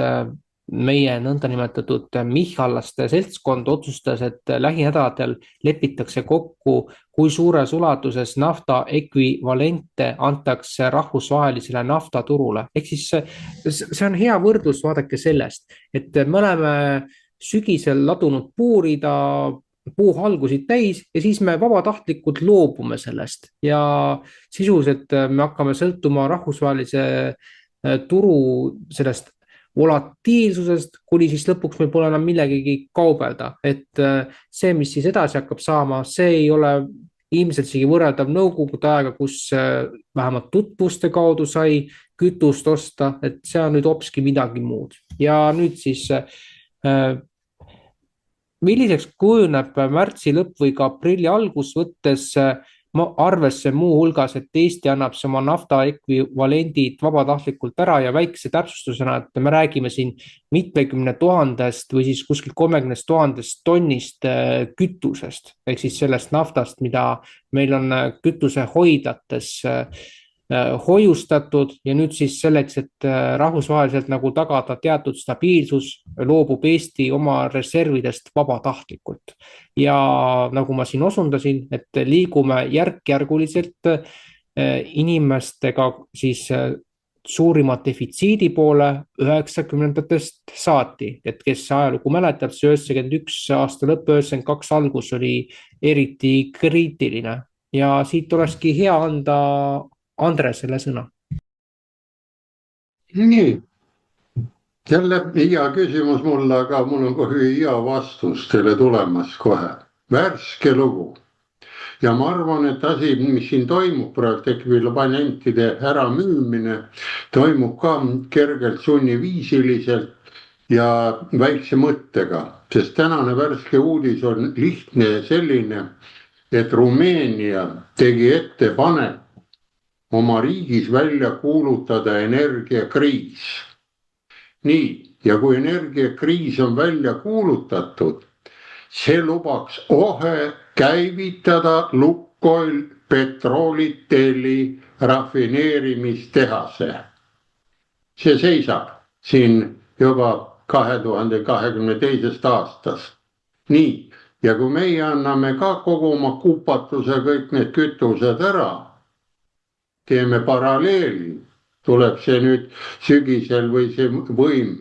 meie nõndanimetatud Michalaste seltskond otsustas, et lähinädalatel lepitakse kokku, kui suures ulatuses nafta ekvivalente antakse rahvusvahelisele naftaturule. Ehk siis see on hea võrdlus, vaadake sellest, et me oleme sügisel ladunud puurida puuhalgusid täis ja siis me vabatahtlikult loobume sellest ja sisuliselt me hakkame sõltuma rahvusvahelise turu sellest volatiilsusest, kuni siis lõpuks meil pole enam millegagi kaubelda, et see, mis siis edasi hakkab saama, see ei ole ilmselt isegi võrreldav nõukogude aega, kus vähemalt tutvuste kaudu sai kütust osta, et see on nüüd hoopiski midagi muud. Ja nüüd siis milliseks kujuneb märtsi lõpp või ka aprilli algus, võttes arvesse muuhulgas, et Eesti annab oma nafta ekvivalendid vabatahtlikult ära ja väikse täpsustusena, et me räägime siin mitmekümne tuhandest või siis kuskil 30 000 tonnist kütusest, ehk siis sellest naftast, mida meil on kütusehoidlates hoiustatud ja nüüd siis selleks, et rahvusvaheliselt nagu tagada teatud stabiilsus, loobub Eesti oma reservidest vabatahtlikult. Ja nagu ma siin osundasin, et liigume järk-järguliselt inimestega siis suurima defitsiidi poole 90-ndatest saati, et kes ajalugu mäletab, see 91 aasta lõpp, 92 algus oli eriti kriitiline ja siit olekski hea anda Andresele sõna. Nii, jälle hea küsimus mulle, aga mul on kohe hea vastus teile tulemas kohe. Värske lugu. Ja ma arvan, et asi, mis siin toimub praegu, ekvivalentide äramüümine, toimub ka kergelt sunniviisiliselt ja väikse mõttega, sest tänane värske uudis on lihtne selline, et Rumeenia tegi ettepanek oma riigis välja kuulutada energiakriis. Nii, ja kui energiakriis on välja kuulutatud, see lubaks kohe käivitada Lukoil petrooliteli rafineerimistehase. See seisab siin juba 2022. aastast. Nii, ja kui meie anname ka kogu oma kupatuse kõik need kütused ära, teeme paralleeli, tuleb see nüüd sügisel või see võim,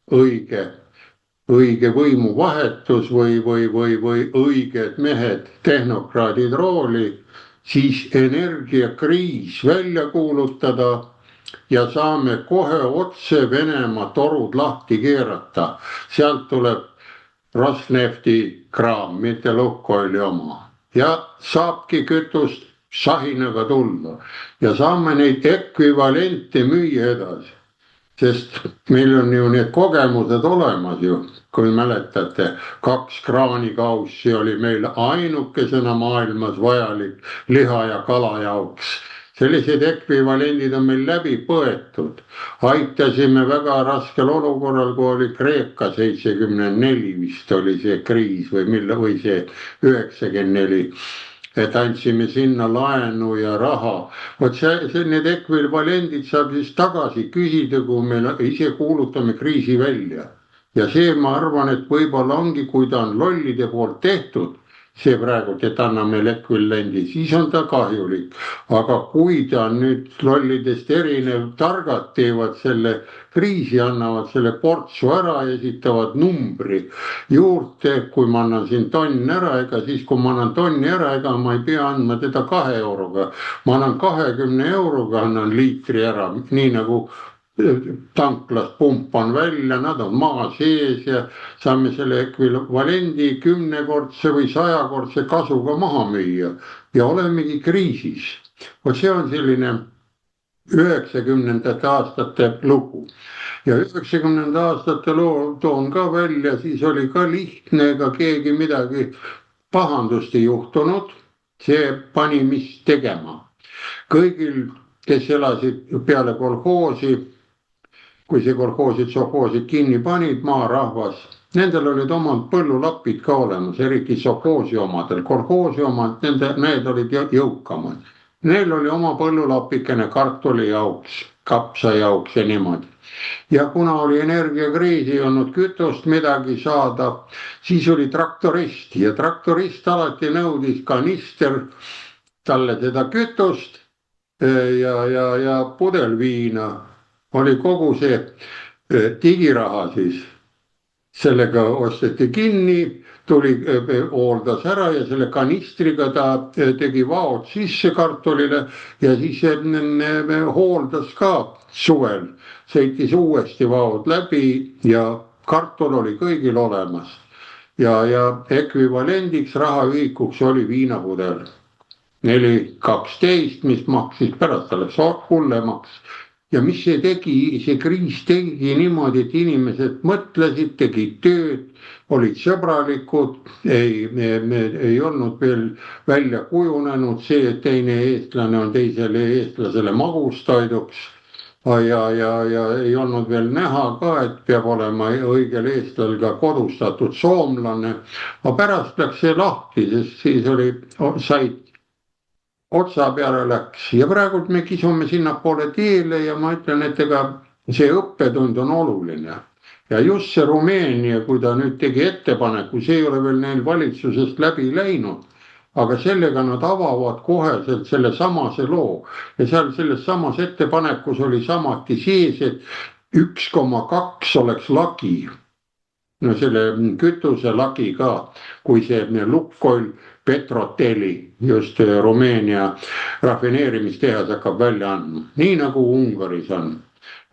õige võimuvahetus või õiged mehed, tehnokraadid rooli, siis energiakriis välja kuulutada ja saame kohe otse Venemaa torud lahti keerata. Sealt tuleb Rosnefti kraam, mitte Lukoili oma ja saabki kütust sahinaga tulla ja saame neid ekvivalente müüa edasi, sest meil on ju need kogemused olemas ju, kui mäletate, 2 kraanikaussi oli meil ainukesena maailmas vajalik liha ja kala jaoks. Sellised ekvivalendid on meil läbi põetud. Aitasime väga raskel olukorral, kui oli Kreeka 74 vist oli see kriis või see 94. Et andsime sinna laenu ja raha. Vot see need ekvivalendid saab siis tagasi küsida, kui me ise kuulutame kriisi välja. Ja see ma arvan, et võib-olla ongi, kui ta on lollide poolt tehtud, see praegu, et anname ekvivalendi, siis on ta kahjulik. Aga kui ta on nüüd lollidest erinev, targad teevad selle kriisi, annavad selle portsu ära ja esitavad numbri juurde, kui ma annan siin tonn ära, ega siis kui ma annan tonni ära, ega ma ei pea andma teda 2 euroga. Ma annan 20 euroga, annan liitri ära, nii nagu tanklas pumpan välja, nad on maa sees ja saame selle ekvivalendi 10-kordse või 100-kordse kasuga maha müüa ja olemegi kriisis. See on selline 90. aastate lugu ja 90. aastate loo toon ka välja, siis oli ka lihtne, ega keegi midagi pahandust ei juhtunud, see pani mis tegema. Kõigil, kes elasid peale kolhoosi, kui see kolhoosid, sovhoosid kinni panid, maarahvas, nendel olid omad põllulapid ka olemas, eriti sovhoosi omadel, kolhoosi omad, need olid jõukamad. Neil oli oma põllulapikene kartuli jauks, kapsa jauks ja niimoodi. Ja kuna oli energiakriis, ei olnud kütust midagi saada, siis oli traktorist ja traktorist alati nõudis kanister talle seda kütust ja pudel viina. Oli kogu see digiraha siis. sellega osteti kinni, tuli, hooldas ära ja selle kanistriga ta tegi vaod sisse kartulile ja siis hooldas ka suvel, sõitis uuesti vaod läbi ja kartul oli kõigil olemas. Ja ekvivalendiks rahaühikuks oli viinapudel 4.12, mis maksis pärast alles hullemaks. Ja mis see kriis tegi niimoodi, et inimesed mõtlesid, tegid tööd, olid sõbralikud, ei olnud veel välja kujunenud see, et teine eestlane on teisele eestlasele magustoiduks. Ja ei olnud veel näha ka, et peab olema õigel eestlal ka kodustatud soomlane. Aga pärast läks see lahti, sest siis said otsa peale läks ja praegu me kisume sinnapoole teele ja ma ütlen, et ega see õppetund on oluline. Ja just see Rumeenia, kui ta nüüd tegi ettepaneku, see ei ole veel neil valitsusest läbi läinud, aga sellega nad avavad koheselt selle samase loo. Ja seal selles samas ettepanekus oli samati sees, et 1,2 oleks lagi. No selle kütuse lagi ka, kui see Lukoil Petroteli, just Rumeenia rafineerimistehas hakkab välja andma, nii nagu Ungaris on.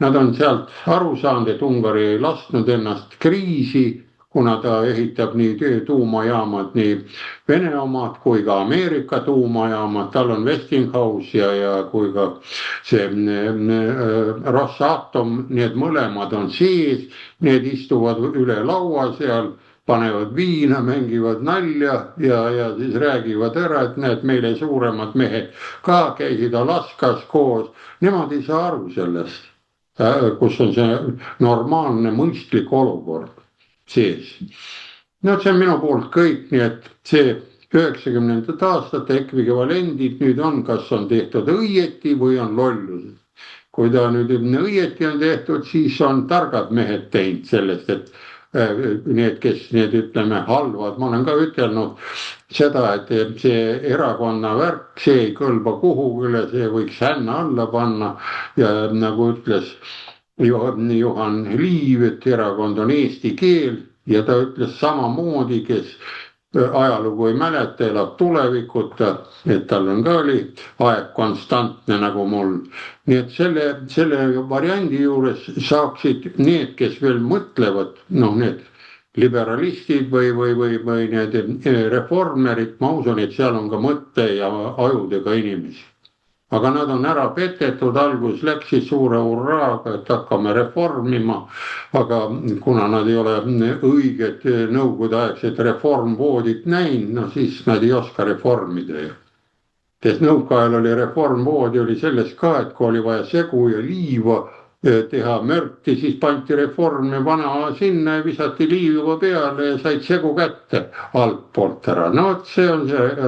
Nad on sealt aru saanud, et Ungari ei lasknud ennast kriisi, kuna ta ehitab nii tuumajaamad, nii Vene omad kui ka Ameerika tuumajaamad, tal on Westinghouse ja kui ka see Rosatom, need mõlemad on sees, need istuvad üle laua seal, panevad viina, mängivad nalja ja siis räägivad ära, et näed, meile suuremad mehed ka käisid Alaskas koos. Nemad ei saa aru sellest, kus on see normaalne mõistlik olukord sees. No see on minu poolt kõik, nii et see 90. aastate ekvivalendid nüüd on, kas on tehtud õieti või on lollus. Kui ta nüüd õieti on tehtud, siis on targad mehed teinud sellest, et need, kes need ütleme halvad, ma olen ka ütelnud seda, et see erakonna värk, see ei kõlba kuhugile, see võiks hänna alla panna ja nagu ütles Juhan Liiv, et erakond on eesti keel ja ta ütles samamoodi, kes ajalugu ei mäleta, elab tulevikuta, et tal on ka oli aeg konstantne nagu mul. Nii et selle variandi juures saaksid need, kes veel mõtlevad, need liberalistid või need reformerid, ma usun, et seal on ka mõtte ja ajudega inimesi. Aga nad on ära petetud, algus läksid suure hurraaga, et hakkame reformima, aga kuna nad ei ole õiget nõukogudeaegset reformvoodit näinud, siis nad ei oska reformida. Sest nõukaajal oli reformvoodi oli selles ka, et kui oli vaja segu ja liiva teha mörti, siis panti reformi vana sinna ja visati liiva peale ja said segu kätte altpoolt ära. No see on see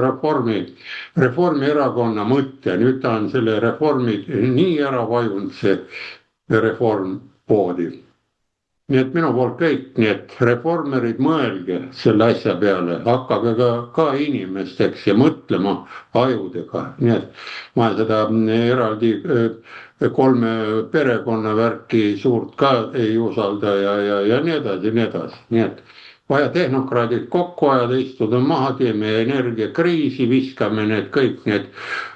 Reformierakonna mõte, nüüd ta on selle reformi nii ära vajunud, see reformvoodi. Nii et minu poolt kõik, nii et reformerid mõelge selle asja peale, hakkage ka inimesteks ja mõtlema ajudega. Nii et ma seda eraldi 3 perekonna värki suurt ka ei usalda ja nii edasi, nii edasi. Nii et vaja tehnokraadid kokku ajada, istuda maha, teeme energiakriisi, viskame need kõik need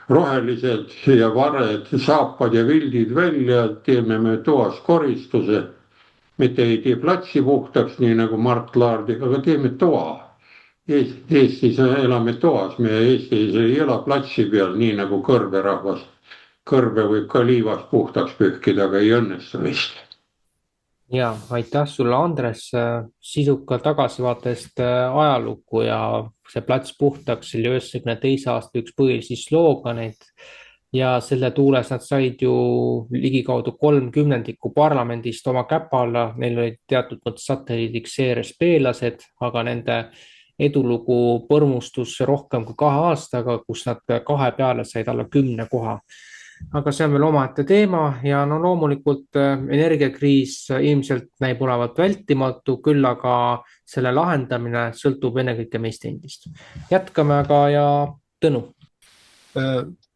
rohelised ja vared, saapad ja vildid välja, teeme me toas koristuse. Mitte ei tee platsi puhtaks, nii nagu Mart Laardiga, aga teeme toa. Eestis elame toas, me Eestis ei ela platsi peal, nii nagu kõrberahvas. Kõrbe võib ka liivast puhtaks pühkida, aga ei õnnestu vist. Ja, aitäh sulle, Andres, sisuka tagasivaatest ajalukku ja see plats puhtaks oli 92. aasta üks põhilisi slooganeid. Ja selle tuules nad said ju ligikaudu 30% parlamendist oma käpa alla, neil olid teatud mõttes satelliidiks CRSP-lased, aga nende edulugu põrmustus rohkem kui 2 aastaga, kus nad 2 peale said alla 10 koha. Aga see on veel omaette teema ja loomulikult energiakriis ilmselt näib olevat vältimatu, küll aga selle lahendamine sõltub ennekõike meist endist. Jätkame aga ja Tõnu.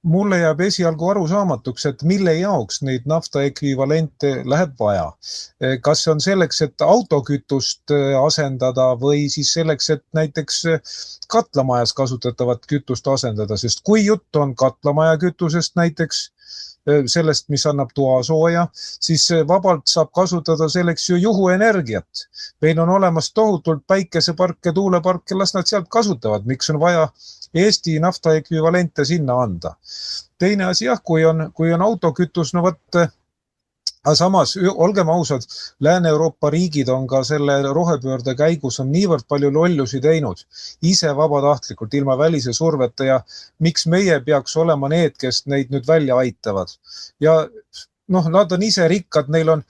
mulle jääb esialgu arusaamatuks, et mille jaoks neid nafta ekvivalente läheb vaja. Kas see on selleks, et autokütust asendada või siis selleks, et näiteks katlamajas kasutatavat kütust asendada, sest kui jutt on katlamaja kütusest näiteks, sellest, mis annab toasooja, siis vabalt saab kasutada selleks ju juhuenergiat. Meil on olemas tohutult päikeseparke, tuuleparke, las nad sealt kasutavad, miks on vaja Eesti nafta ekvivalente sinna anda. Teine asi jah, kui on autokütus, no võtt, aga samas, olgem ausad, Lääne-Euroopa riigid on ka selle rohepöörde käigus on niivõrd palju lollusi teinud, ise vabatahtlikult, ilma välise surveta ja miks meie peaks olema need, kes neid nüüd välja aitavad. Ja nad on ise rikkad, neil on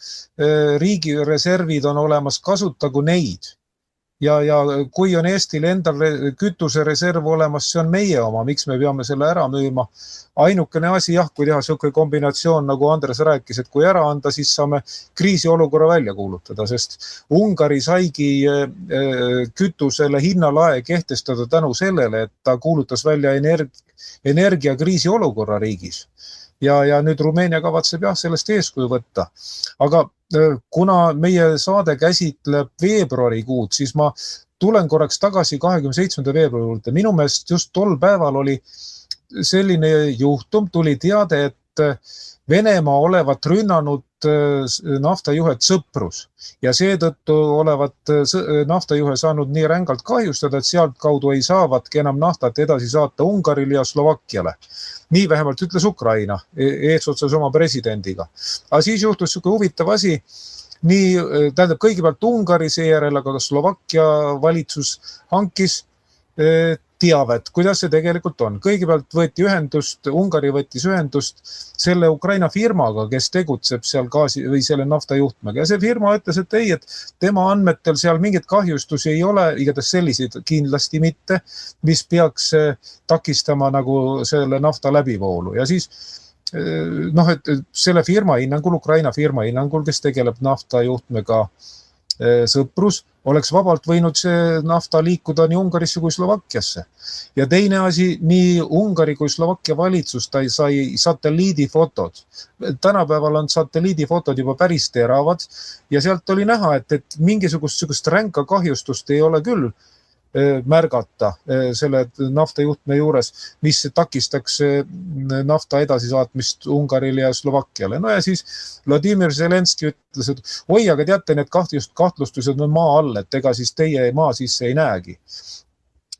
riigi reservid on olemas, kasutagu neid. Ja kui on Eestil endal kütusereserv olemas, see on meie oma, miks me peame selle ära müüma. Ainukene asi jah, kui teha selline kombinatsioon, nagu Andres rääkis, et kui ära anda, siis saame kriisiolukorra välja kuulutada, sest Ungari saigi kütusele hinnalae kehtestada tänu sellele, et ta kuulutas välja energiakriisi olukorra riigis. Ja nüüd Rumeenia kavatseb jah sellest eeskuju võtta. Aga kuna meie saade käsitleb veebruarikuud, siis ma tulen korraks tagasi 27. veebruari juurde. Minu meelest just tol päeval oli selline juhtum, tuli teade, et Venemaa olevat rünnanud naftajuhet Sõprus ja seetõttu olevat naftajuhe saanud nii rängalt kahjustada, et sealt kaudu ei saavatki enam naftat edasi saata Ungarile ja Slovakkiale. Nii vähemalt ütles Ukraina eesotsas oma presidendiga. Aga siis juhtus selline huvitav asi. Tähendab kõigepealt Ungari seejärel, aga ka Slovakkia valitsus hankis teavet, kuidas see tegelikult on. Kõigepealt Ungari võttis ühendust selle Ukraina firmaga, kes tegutseb seal gaasi või selle naftajuhtmega. Ja see firma ütles, et ei, et tema andmetel seal mingit kahjustusi ei ole, igatahes selliseid kindlasti mitte, mis peaks takistama nagu selle nafta läbivoolu. Ja siis et selle firma hinnangul, Ukraina firma hinnangul, kes tegeleb naftajuhtmega Sõprus, oleks vabalt võinud see nafta liikuda nii Ungarisse kui Slovakkiasse. Ja teine asi, nii Ungari kui Slovakkia valitsus sai satelliidifotod. Tänapäeval on satelliidifotod juba päris teravad ja sealt oli näha, et mingisugust ränka kahjustust ei ole küll märgata selle naftajuhtme juures, mis takistaks nafta edasisaatmist Ungarile ja Slovakkiale. No ja siis Vladimir Zelenski ütles, et oi, aga teate, need kahtlustused on maa all, et ega siis teie maa sisse ei näegi.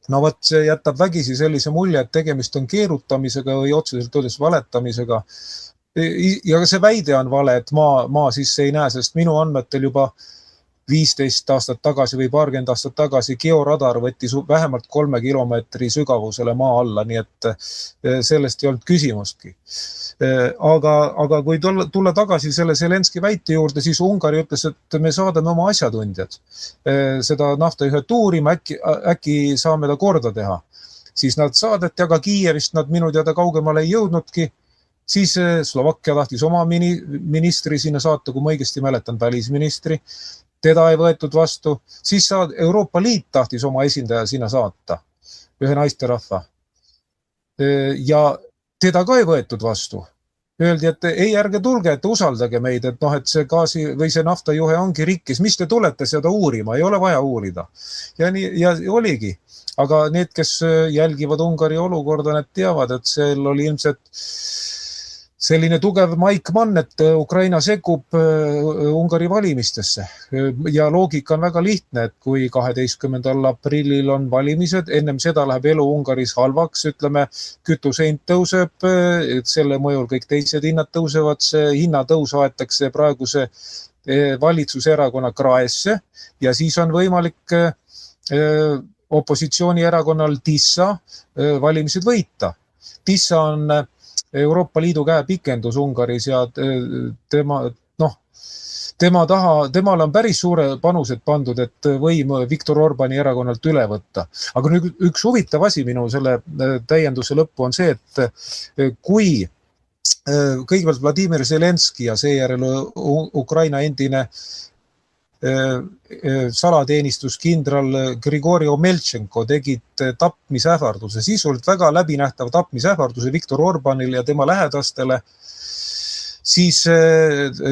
No võt, see jätab vägisi sellise mulje, et tegemist on keerutamisega või otseselt öeldes valetamisega. Ja see väide on vale, et maa sisse ei näe, sest minu andmetel juba 15 aastat tagasi või paarkümmend aastat tagasi georadar võttis vähemalt 3 kilomeetri sügavusele maa alla, nii et sellest ei olnud küsimustki. Aga kui tulla tagasi selle Zelenski väite juurde, siis Ungari ütles, et me saadame oma asjatundjad seda naftajuhet uurima, äkki saame ta korda teha. Siis nad saadeti, aga Kiievist nad minu teada kaugemale ei jõudnudki. Siis Slovakkia tahtis oma ministri sinna saata, kui ma õigesti mäletan, välisministri. Teda ei võetud vastu, siis Euroopa Liit tahtis oma esindaja sinna saata, ühe naisterahva. Ja teda ka ei võetud vastu. Öeldi, et ei, ärge tulge, et usaldage meid, et see gaasi või see naftajuhe ongi rikkis, mis te tulete seda uurima, ei ole vaja uurida. Ja oligi. Aga need, kes jälgivad Ungari olukorda, need teavad, et seal oli ilmselt selline tugev Mike Mann, et Ukraina sekkub Ungari valimistesse. Ja loogika on väga lihtne, et kui 12. aprillil on valimised, ennem seda läheb elu Ungaris halvaks, ütleme, kütusehind tõuseb, selle mõjul kõik teised hinnad tõusevad, see hinnatõus aetakse praeguse valitsuserakonna kraesse ja siis on võimalik opositsioonierakonnal Tissa valimised võita. Tissa on Euroopa Liidu käepikendus Ungaris ja temal on päris suure panused pandud, et võim Viktor Orbani erakonnalt üle võtta. Aga nüüd üks huvitav asi minu selle täienduse lõppu on see, et kui kõigepealt Vladimir Zelenski ja seejärel Ukraina endine salateenistuskindral Grigori Omeltšenko tegid tapmisähvarduse, sisult väga läbinähtav tapmisähvarduse Viktor Orbanile ja tema lähedastele, siis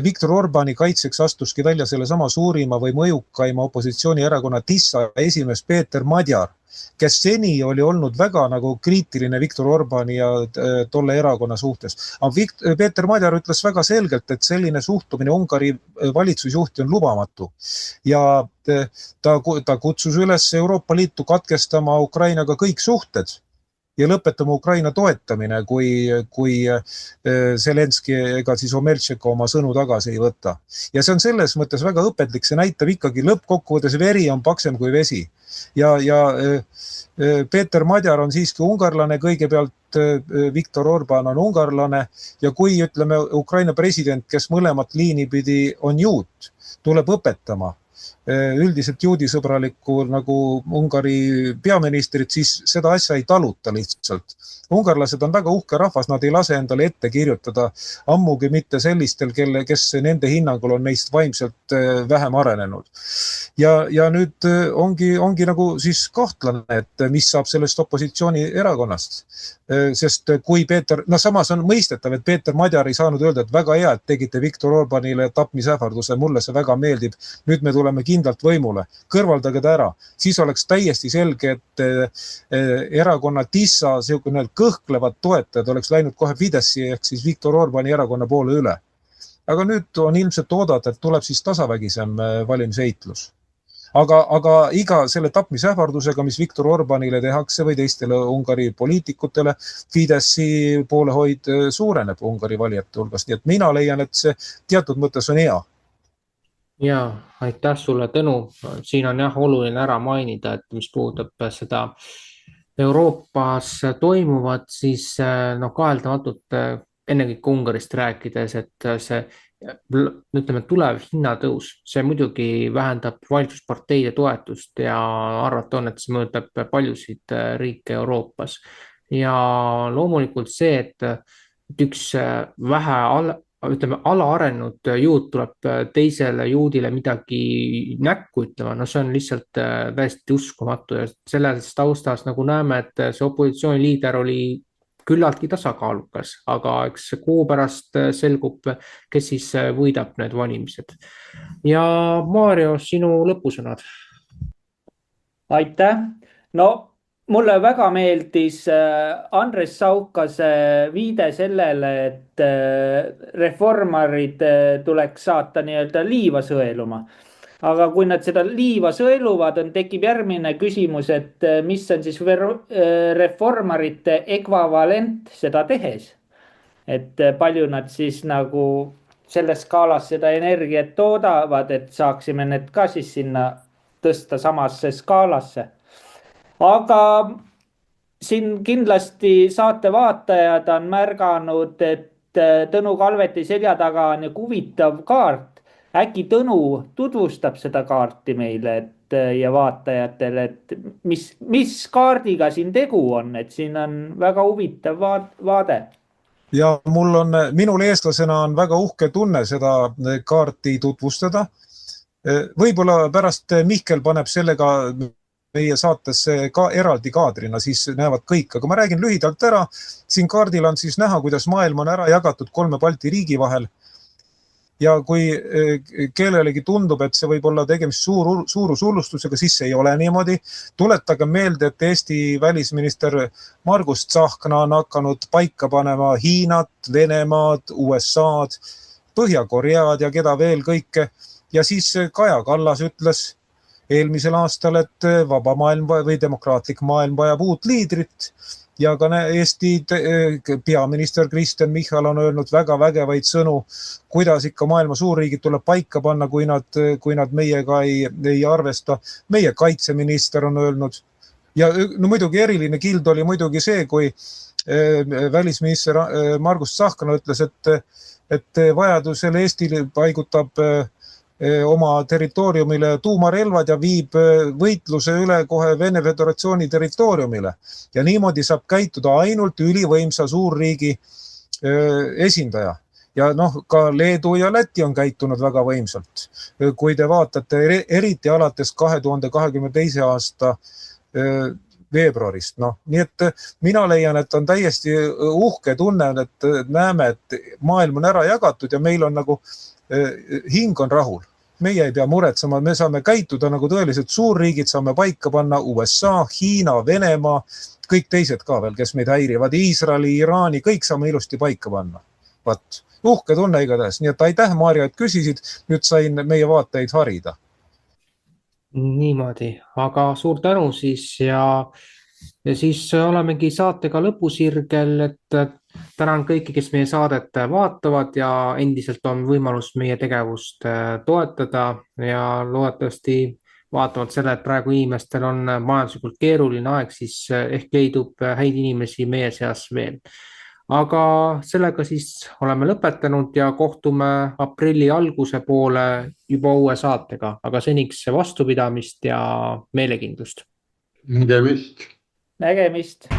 Viktor Orbani kaitseks astuski välja selle sama suurima või mõjukaima opositsioonierakonna Tissa esimees Peeter Madjar, kes seni oli olnud väga nagu kriitiline Viktor Orbani ja tolle erakonna suhtes. Peeter Madjar ütles väga selgelt, et selline suhtumine Ungari valitsusjuhti on lubamatu ja ta kutsus üles Euroopa Liitu katkestama Ukrainaga kõik suhted ja lõpetama Ukraina toetamine, kui Zelenski ega siis Omeltšenko oma sõnu tagasi ei võta. Ja see on selles mõttes väga õpetlik, see näitab ikkagi lõppkokkuvõttes veri on paksem kui vesi. Ja Peeter Madjar on siiski ungarlane, kõigepealt Viktor Orban on ungarlane ja kui ütleme Ukraina president, kes mõlemat liini pidi on juut, tuleb õpetama üldiselt juudisõbralikku nagu Ungari peaministrit, siis seda asja ei taluta lihtsalt. Ungarlased on väga uhke rahvas, nad ei lase endale ette kirjutada, ammugi mitte sellistel, kes nende hinnangul on neist vaimselt vähem arenenud. Ja nüüd ongi nagu siis kahtlane, et mis saab sellest opositsioonierakonnast. Sest kui samas on mõistetav, et Peeter Madjar ei saanud öelda, et väga hea, et tegite Viktor Orbanile tapmisähvarduse, mulle see väga meeldib, nüüd me tuleme kindlalt võimule, kõrvaldage ta ära. Siis oleks täiesti selge, et erakonna Tissa kõhklevad toetajad oleks läinud kohe Fideszi ehk siis Viktor Orbani erakonna poole üle. Aga nüüd on ilmselt oodata, et tuleb siis tasavägisem valimiseitlus. Aga iga selle tapmisähvardusega, mis Viktor Orbanile tehakse või teistele Ungari poliitikutele, Fideszi poolehoid suureneb Ungari valijate hulgas. Nii et mina leian, et see teatud mõttes on hea. Ja, aitäh sulle, Tõnu. Siin on oluline ära mainida, et mis puudutab seda Euroopas toimuvat, siis kaheldamatult ennekõike Ungarist rääkides, et see tulev hinnatõus, see muidugi vähendab valitsusparteide toetust ja arvata on, et see mõjutab paljusid riike Euroopas. Ja loomulikult see, et üks alaarenud juut tuleb teisele juudile midagi näkku ütlema, see on lihtsalt täiesti uskumatu ja selles taustas nagu näeme, et see opositsiooniliider oli küllaltki tasakaalukas, aga eks kuu pärast selgub, kes siis võidab need valimised. Ja Mario, sinu lõpusõnad. Aitäh. Mulle väga meeldis Andres Saukase viide sellele, et reformarid tuleks saata nii-öelda liiva sõeluma. Aga kui nad seda liiva sõeluvad, tekib järgmine küsimus, et mis on siis reformarite ekvivalent seda tehes. Et palju nad siis nagu selles skaalas seda energiat toodavad, et saaksime need ka siis sinna tõsta samasse skaalasse. Aga siin kindlasti saate vaatajad on märganud, et Tõnu Kalveti selja taga on huvitav kaart. Äkki Tõnu tutvustab seda kaarti meile ja vaatajatele, et mis kaardiga siin tegu on, et siin on väga huvitav vaade. Ja minul eestlasena on väga uhke tunne seda kaarti tutvustada. Võib-olla pärast Mihkel paneb sellega meie saatesse ka eraldi kaadrina, siis näevad kõik, aga ma räägin lühidalt ära. Siin kaardil on siis näha, kuidas maailm on ära jagatud 3 Balti riigi vahel. Ja kui kellelegi tundub, et see võib olla tegemist suurusullustusega, siis see ei ole niimoodi. Tuletage meelde, et Eesti välisminister Margus Tsahkna on hakanud paika panema Hiinat, Venemaad, USA'd, Põhja-Koread ja keda veel kõike. Ja siis Kaja Kallas ütles eelmisel aastal, et vaba maailm või demokraatlik maailm vajab uut liidrit. Ja ka Eesti peaminister Kristen Michal on öelnud väga vägevaid sõnu, kuidas ikka maailma suurriigid tuleb paika panna, kui nad meiega ei arvesta. Meie kaitseminister on öelnud. Ja muidugi eriline kild oli muidugi see, kui välisminister Margus Tsahkna ütles, et vajadusel Eesti paigutab oma territooriumile tuumarelvad ja viib võitluse üle kohe Vene Föderatsiooni territooriumile. Ja niimoodi saab käituda ainult ülivõimsa suurriigi esindaja. ja noh, ka Leedu ja Läti on käitunud väga võimsalt. Kui te vaatate eriti alates 2022. aasta veebruarist, noh, nii et mina leian, et on täiesti uhke tunne, et näeme, et maailm on ära jagatud ja meil on nagu hing on rahul. Meie ei pea muretsema, me saame käituda nagu tõeliselt suurriigid, saame paika panna USA, Hiina, Venemaa, kõik teised ka veel, kes meid häirivad, Iisraeli, Iraani, kõik saame ilusti paika panna. Vaat, uhke tunne igatahes, nii et aitäh, Maarja, et küsisid, nüüd sain meie vaateid harida. Niimoodi, aga suur tänu siis ja siis olemegi saatega lõpusirgel, et tänan kõiki, kes meie saadet vaatavad ja endiselt on võimalus meie tegevust toetada ja loodetavasti vaatavalt selle, et praegu inimestel on majanduslikult keeruline aeg, siis ehk leidub häid inimesi meie seas veel. Aga sellega siis oleme lõpetanud ja kohtume aprilli alguse poole juba uue saatega, aga seniks vastupidamist ja meelekindlust. Nägemist. Nägemist.